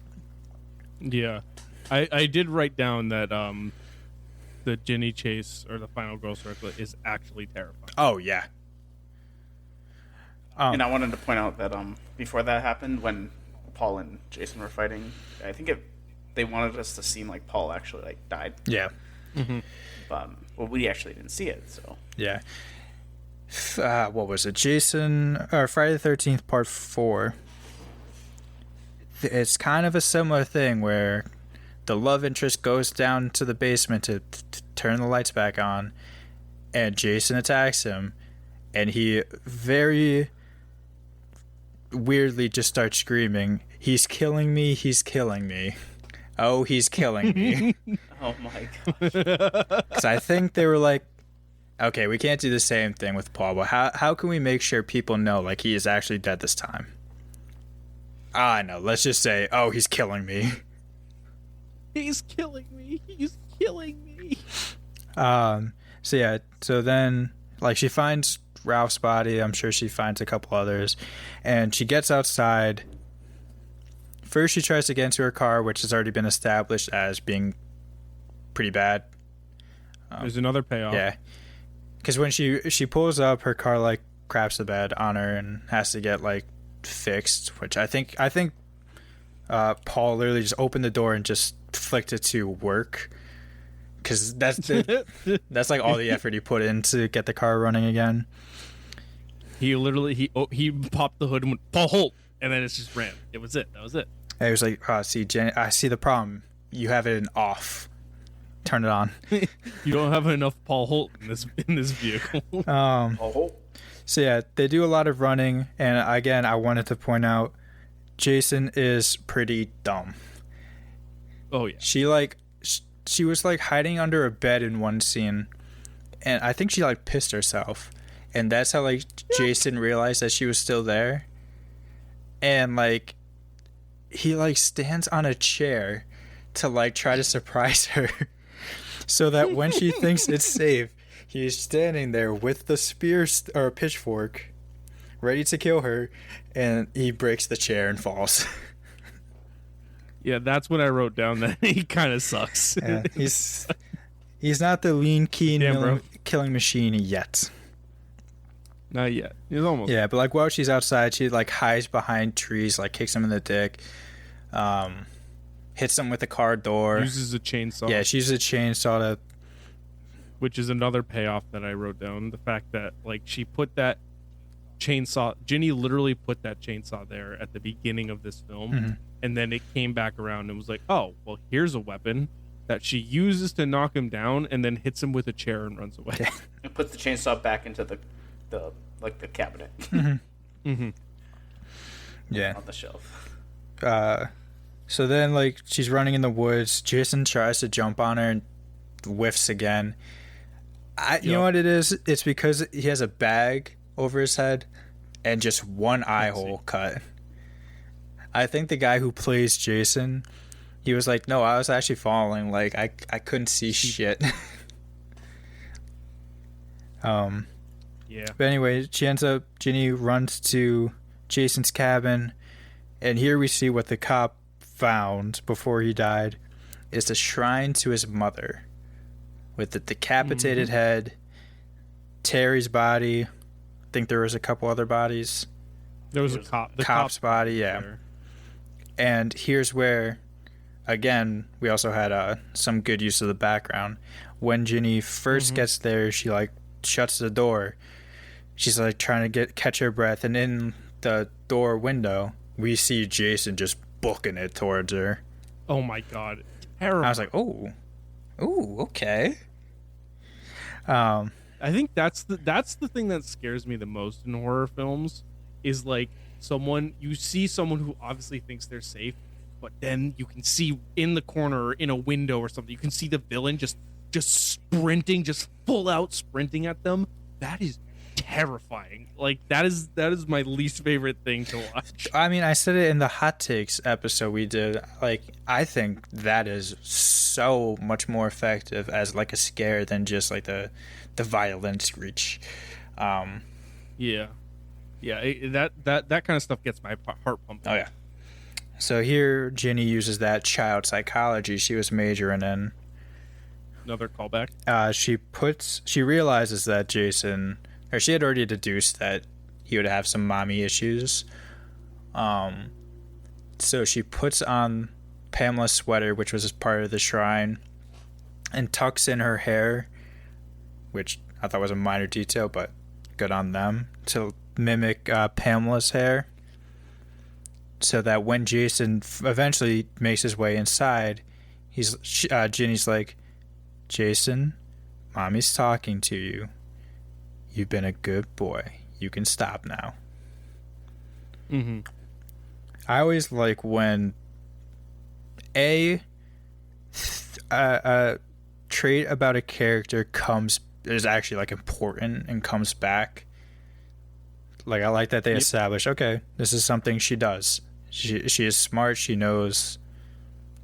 Yeah. I did write down that the Ginny chase or the final girl circlet is actually terrifying. Oh, yeah. And I wanted to point out that before that happened, when Paul and Jason were fighting, I think they wanted us to seem like Paul actually like died. Yeah. Well, we actually didn't see it, so. Yeah. What was it? Friday the 13th Part 4. It's kind of a similar thing where the love interest goes down to the basement to turn the lights back on, and Jason attacks him, and he very weirdly just starts screaming, "He's killing me, he's killing me. Oh, he's killing me." Oh my gosh. Because I think they were like, okay, we can't do the same thing with Paul, but how can we make sure people know like he is actually dead this time? I know. Let's just say, oh, he's killing me. He's killing me. He's killing me. So then like she finds Ralph's body. I'm sure she finds a couple others, and she gets outside. First, she tries to get into her car, which has already been established as being pretty bad. There's another payoff. Yeah. Because when she pulls up, her car like craps the bed on her and has to get like fixed. Which I think Paul literally just opened the door and just flicked it to work, because that's like all the effort he put in to get the car running again. He literally he popped the hood and went Paul Holt, and then it just ran. It was it. That was it. And he was like, "Oh, see, Jenny, I see the problem. You have it in off. Turn it on." You don't have enough Paul Holt in this vehicle. Paul Holt. So yeah, they do a lot of running, and again, I wanted to point out, Jason is pretty dumb. Oh yeah. She was like hiding under a bed in one scene, and I think she like pissed herself, and that's how like Jason realized that she was still there, and like he like stands on a chair to like try to surprise her, so that when she thinks it's safe, he's standing there with the spear or pitchfork, ready to kill her, and he breaks the chair and falls. Yeah, that's when I wrote down that he kind of sucks. Yeah, he's not the lean, keen Damn, killing machine yet. Not yet. He's almost. Yeah, but like while she's outside, she like hides behind trees, like kicks him in the dick, hits him with a car door. Uses a chainsaw. Yeah, she uses a chainsaw to. Which is another payoff that I wrote down. The fact that like she put that chainsaw, Ginny literally put that chainsaw there at the beginning of this film, and then it came back around and was like, oh, well, here's a weapon that she uses to knock him down, and then hits him with a chair and runs away. And puts the chainsaw back into the cabinet. Yeah. On the shelf. So then like she's running in the woods. Jason tries to jump on her and whiffs again. You know what it is? It's because he has a bag over his head and just one eye hole cut. I think the guy who plays Jason, he was like, no, I was actually falling. Like, I couldn't see shit. Yeah. But anyway, Ginny runs to Jason's cabin, and here we see what the cop found before he died is the shrine to his mother with the decapitated head, Terry's body. I think there was a couple other bodies. There was a cop. The cop's body, yeah. There. And here's where, again, we also had some good use of the background. When Ginny first gets there, she like shuts the door. She's like trying to catch her breath, and in the door window, we see Jason just booking it towards her. Oh my god, terrible! I was like, oh, okay. I think that's the thing that scares me the most in horror films is like you see someone who obviously thinks they're safe, but then you can see in the corner or in a window or something, you can see the villain just sprinting, just full out sprinting at them. That is terrifying. Like that is my least favorite thing to watch. I mean, I said it in the hot takes episode we did. Like, I think that is so much more effective as like a scare than just like the violent screech. Yeah, that kind of stuff gets my heart pumping. Oh yeah. So here, Ginny uses that child psychology she was majoring in. Another callback. She realizes that Jason, or she had already deduced that he would have some mommy issues. So she puts on Pamela's sweater, which was part of the shrine, and tucks in her hair, which I thought was a minor detail, but good on them, to mimic Pamela's hair. So that when Jason eventually makes his way inside, Ginny's like, Jason, mommy's talking to you. You've been a good boy. You can stop now. I always like when a trait about a character is actually like important and comes back. Like, I like that they establish, okay, this is something she does. She is smart. She knows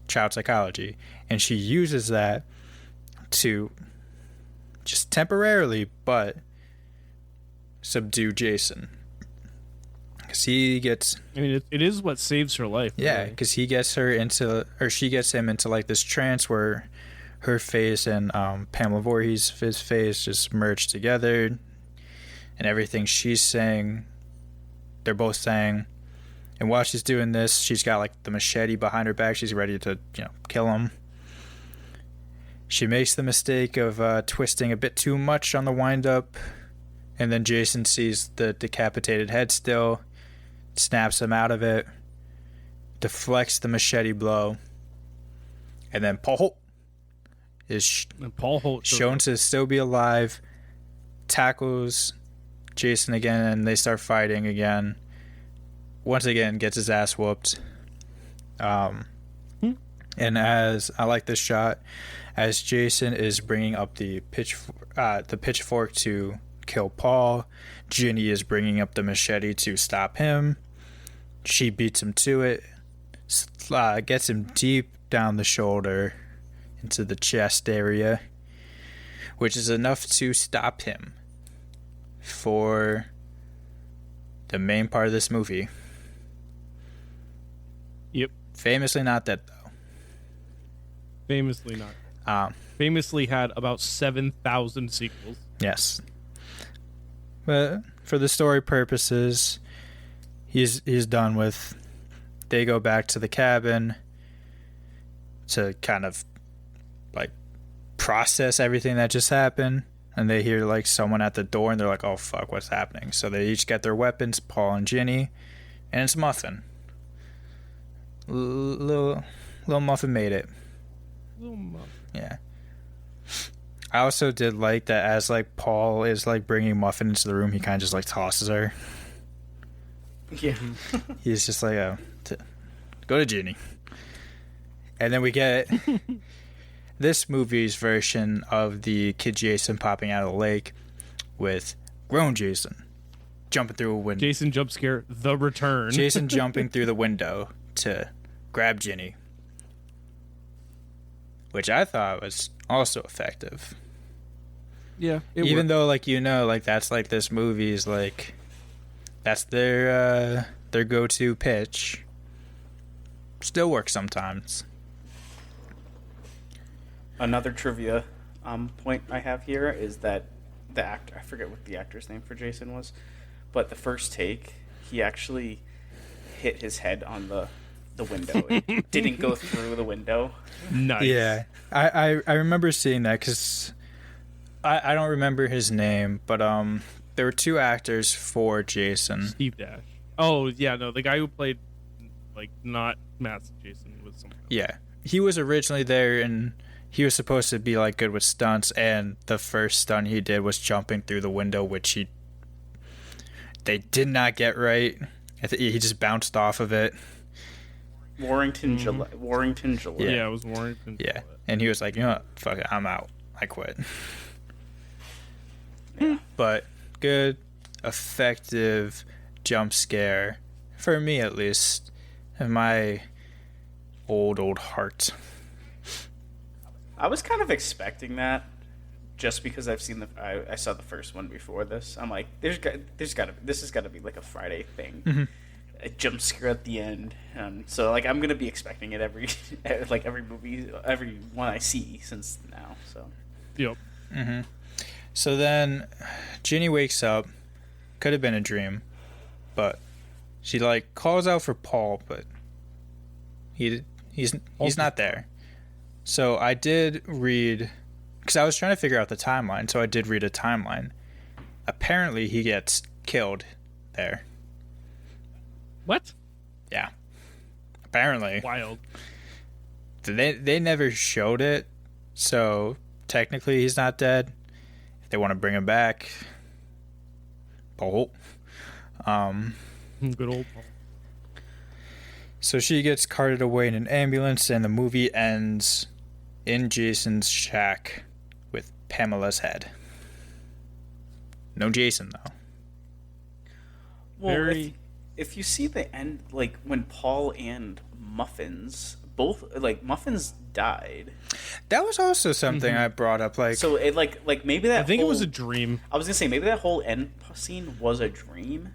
child psychology, and she uses that to just temporarily, but subdue Jason. Because he gets... I mean, it is what saves her life. Yeah, because he gets her into... Or she gets him into, like, this trance where her face and Pamela Voorhees' face just merge together. And everything she's saying, they're both saying. And while she's doing this, she's got, like, the machete behind her back. She's ready to, kill him. She makes the mistake of twisting a bit too much on the wind-up, and then Jason sees the decapitated head still, snaps him out of it, deflects the machete blow, and then Paul Holt is shown to still be alive, tackles Jason again, and they start fighting again. Once again, gets his ass whooped. And as I like this shot, as Jason is bringing up the pitchfork to kill Paul, Ginny is bringing up the machete to stop him. She beats him to it, gets him deep down the shoulder into the chest area, which is enough to stop him for the main part of this movie. Yep. Famously not dead, though. Famously not. Famously had about 7,000 sequels. Yes. But for the story purposes, he's done with. They go back to the cabin to kind of like process everything that just happened, and they hear like someone at the door, and they're like, "Oh fuck, what's happening?" So they each get their weapons, Paul and Ginny, and it's Muffin. Little Muffin made it. Little Muffin. Yeah. I also did like that as like Paul is like bringing Muffin into the room, he kind of just like tosses her. Yeah. He's just like, go to Ginny. And then we get this movie's version of the kid Jason popping out of the lake with grown Jason jumping through a window. Jason jump scare, The Return. Jason jumping through the window to grab Ginny, which I thought was also effective. Yeah. Even though, like, like that's like this movie's like that's their go-to pitch. Still works sometimes. Another trivia point I have here is that the actor, I forget what the actor's name for Jason was, but the first take, he actually hit his head on the window. It didn't go through the window. Nice. Yeah. I remember seeing that because I don't remember his name, but there were two actors for Jason. Steve Dash. Oh, yeah, no, the guy who played, like, not Matt's Jason was someone else. Yeah. He was originally there, and he was supposed to be, like, good with stunts, and the first stunt he did was jumping through the window, which they did not get right. He just bounced off of it. Warrington Gillette. Yeah, it was Warrington Yeah. Gillette. And he was like, you know what? Fuck it. I'm out. I quit. Yeah. But good, effective jump scare, for me at least, in my old heart. I was kind of expecting that, just because I've seen I saw the first one before this. I'm like, this has got to be like a Friday thing. Mm-hmm. A jump scare at the end, so like I'm gonna be expecting it every movie, every one I see since now. So Yep. Mm-hmm. So then Ginny wakes up. Could have been a dream, but she like calls out for Paul, but he's not there. So I did read, because I was trying to figure out the timeline, so I did read a timeline. Apparently he gets killed there. What? Yeah. Apparently. Wild. They never showed it, so technically he's not dead. If they want to bring him back, Paul. Good old Paul. So she gets carted away in an ambulance, and the movie ends in Jason's shack with Pamela's head. No Jason, though. Well, if you see the end, like when Paul and Muffins Muffins died. That was also something I brought up. Like, So it like maybe that. I think it was a whole- dream. I was gonna say maybe that whole end scene was a dream,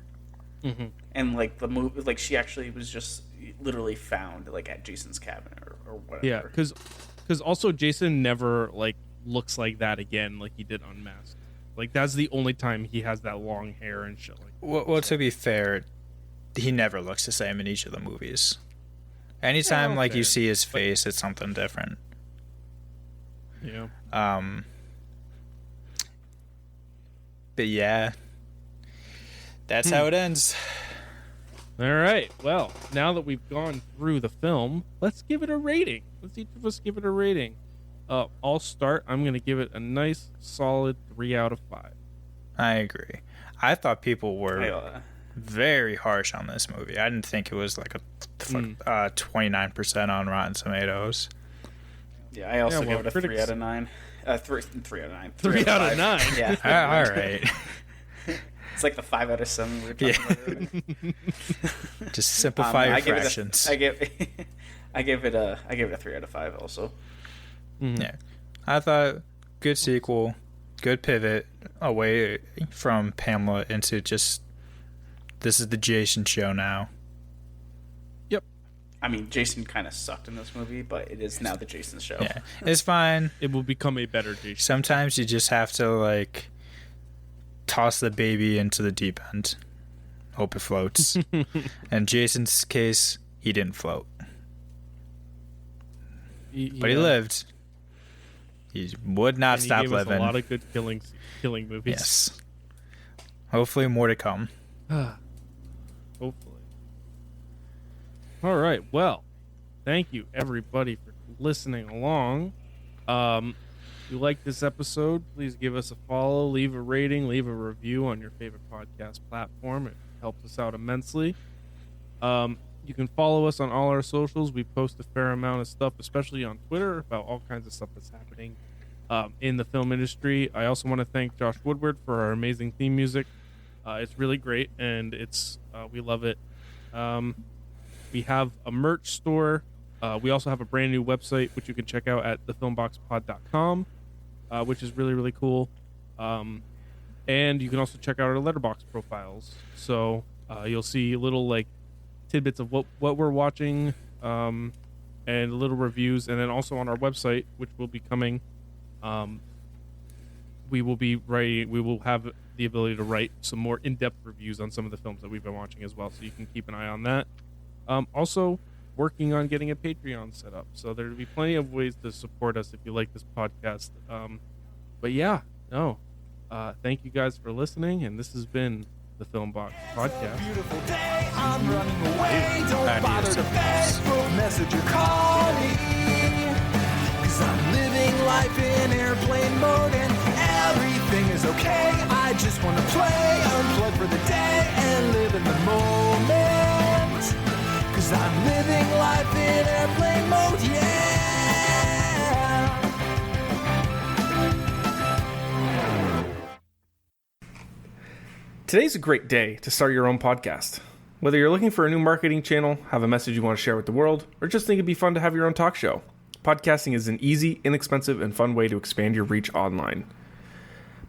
and like the movie, like she actually was just literally found like at Jason's cabin or whatever. Yeah, because also Jason never like looks like that again, like he did Unmasked. Like that's the only time he has that long hair and shit like that. well, to be fair, he never looks the same in each of the movies. Anytime Yeah, like you fair. see his face, it's something different. Yeah. But yeah, that's how it ends. All right. Well, now that we've gone through the film, let's give it a rating. Let's each of us give it a rating. I'll start. I'm going to give it a nice, solid 3 out of 5. I agree. I thought people were very harsh on this movie. I didn't think it was like a 29% on Rotten Tomatoes. Yeah, I also gave it a critics... 3 out of 9. 3 out of 9. 3 out of 9. Yeah. All right. It's like the 5 out of 7 we were talking about earlier. Just simplify your fractions. I gave it a 3 out of 5 also. Mm-hmm. Yeah. I thought good sequel, good pivot away from Pamela into just this is the Jason show now. Yep. I mean, Jason kind of sucked in this movie, but it is now the Jason show. Yeah. It's fine. It will become a better Jason. Sometimes you just have to like toss the baby into the deep end. Hope it floats. In Jason's case, he didn't float. But he lived. He would not stop gave living. Us a lot of good killing movies. Yes. Hopefully more to come. Hopefully. All right. Well, thank you everybody for listening along. If you like this episode, please give us a follow, leave a rating, leave a review on your favorite podcast platform. It helps us out immensely. You can follow us on all our socials. We post a fair amount of stuff, especially on Twitter, about all kinds of stuff that's happening in the film industry. I also want to thank Josh Woodward for our amazing theme music. It's really great, and it's we love it. We have a merch store. We also have a brand new website, which you can check out at thefilmboxpod.com, which is really, really cool. And you can also check out our Letterboxd profiles. So you'll see little like tidbits of what we're watching, and little reviews. And then also on our website, which will be coming, we will have the ability to write some more in-depth reviews on some of the films that we've been watching as well. So you can keep an eye on that. Also working on getting a Patreon set up. So there'll be plenty of ways to support us if you like this podcast. But yeah, no. Thank you guys for listening, and this has been the Film Box Podcast. Beautiful day, I'm running away. Don't bother to Facebook, message or call me. 'Cause I'm living life in airplane mode and everything is okay. I just wanna play, unplug for the day and live in the moment. 'Cause I'm living life in airplane mode, yeah. Today's a great day to start your own podcast. Whether you're looking for a new marketing channel, have a message you want to share with the world, or just think it'd be fun to have your own talk show, podcasting is an easy, inexpensive, and fun way to expand your reach online.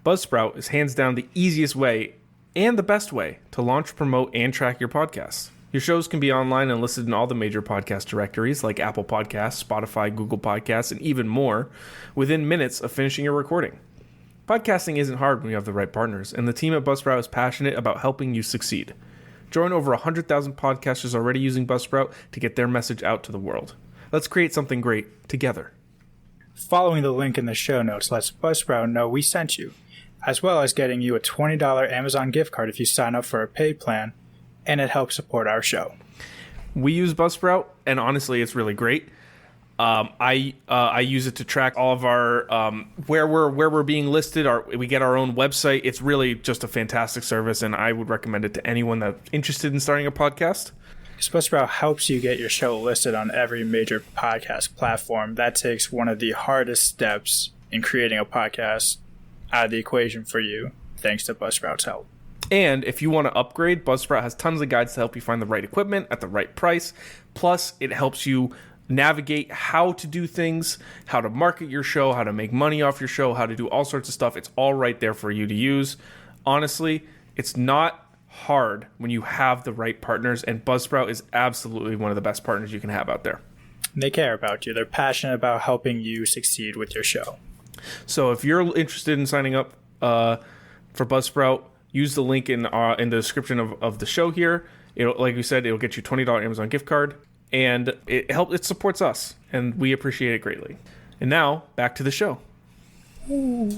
Buzzsprout is hands down the easiest way and the best way to launch, promote, and track your podcast. Your shows can be online and listed in all the major podcast directories like Apple Podcasts, Spotify, Google Podcasts, and even more within minutes of finishing your recording. Podcasting isn't hard when you have the right partners, and the team at Buzzsprout is passionate about helping you succeed. Join over 100,000 podcasters already using Buzzsprout to get their message out to the world. Let's create something great together. Following the link in the show notes lets Buzzsprout know we sent you, as well as getting you a $20 Amazon gift card if you sign up for a paid plan, and it helps support our show. We use Buzzsprout, and honestly, it's really great. I use it to track all of our where we're being listed. We get our own website. It's really just a fantastic service, and I would recommend it to anyone that's interested in starting a podcast. Buzzsprout helps you get your show listed on every major podcast platform. That takes one of the hardest steps in creating a podcast out of the equation for you, thanks to Buzzsprout's help. And if you want to upgrade, Buzzsprout has tons of guides to help you find the right equipment at the right price. Plus, it helps you navigate how to do things, how to market your show, how to make money off your show, how to do all sorts of stuff. It's all right there for you to use. Honestly, it's not hard when you have the right partners, and Buzzsprout is absolutely one of the best partners you can have out there. They care about you. They're passionate about helping you succeed with your show. So if you're interested in signing up for Buzzsprout, use the link in the description of the show here. Like we said, it'll get you $20 Amazon gift card. And it supports us, and we appreciate it greatly. And now, back to the show. Ooh.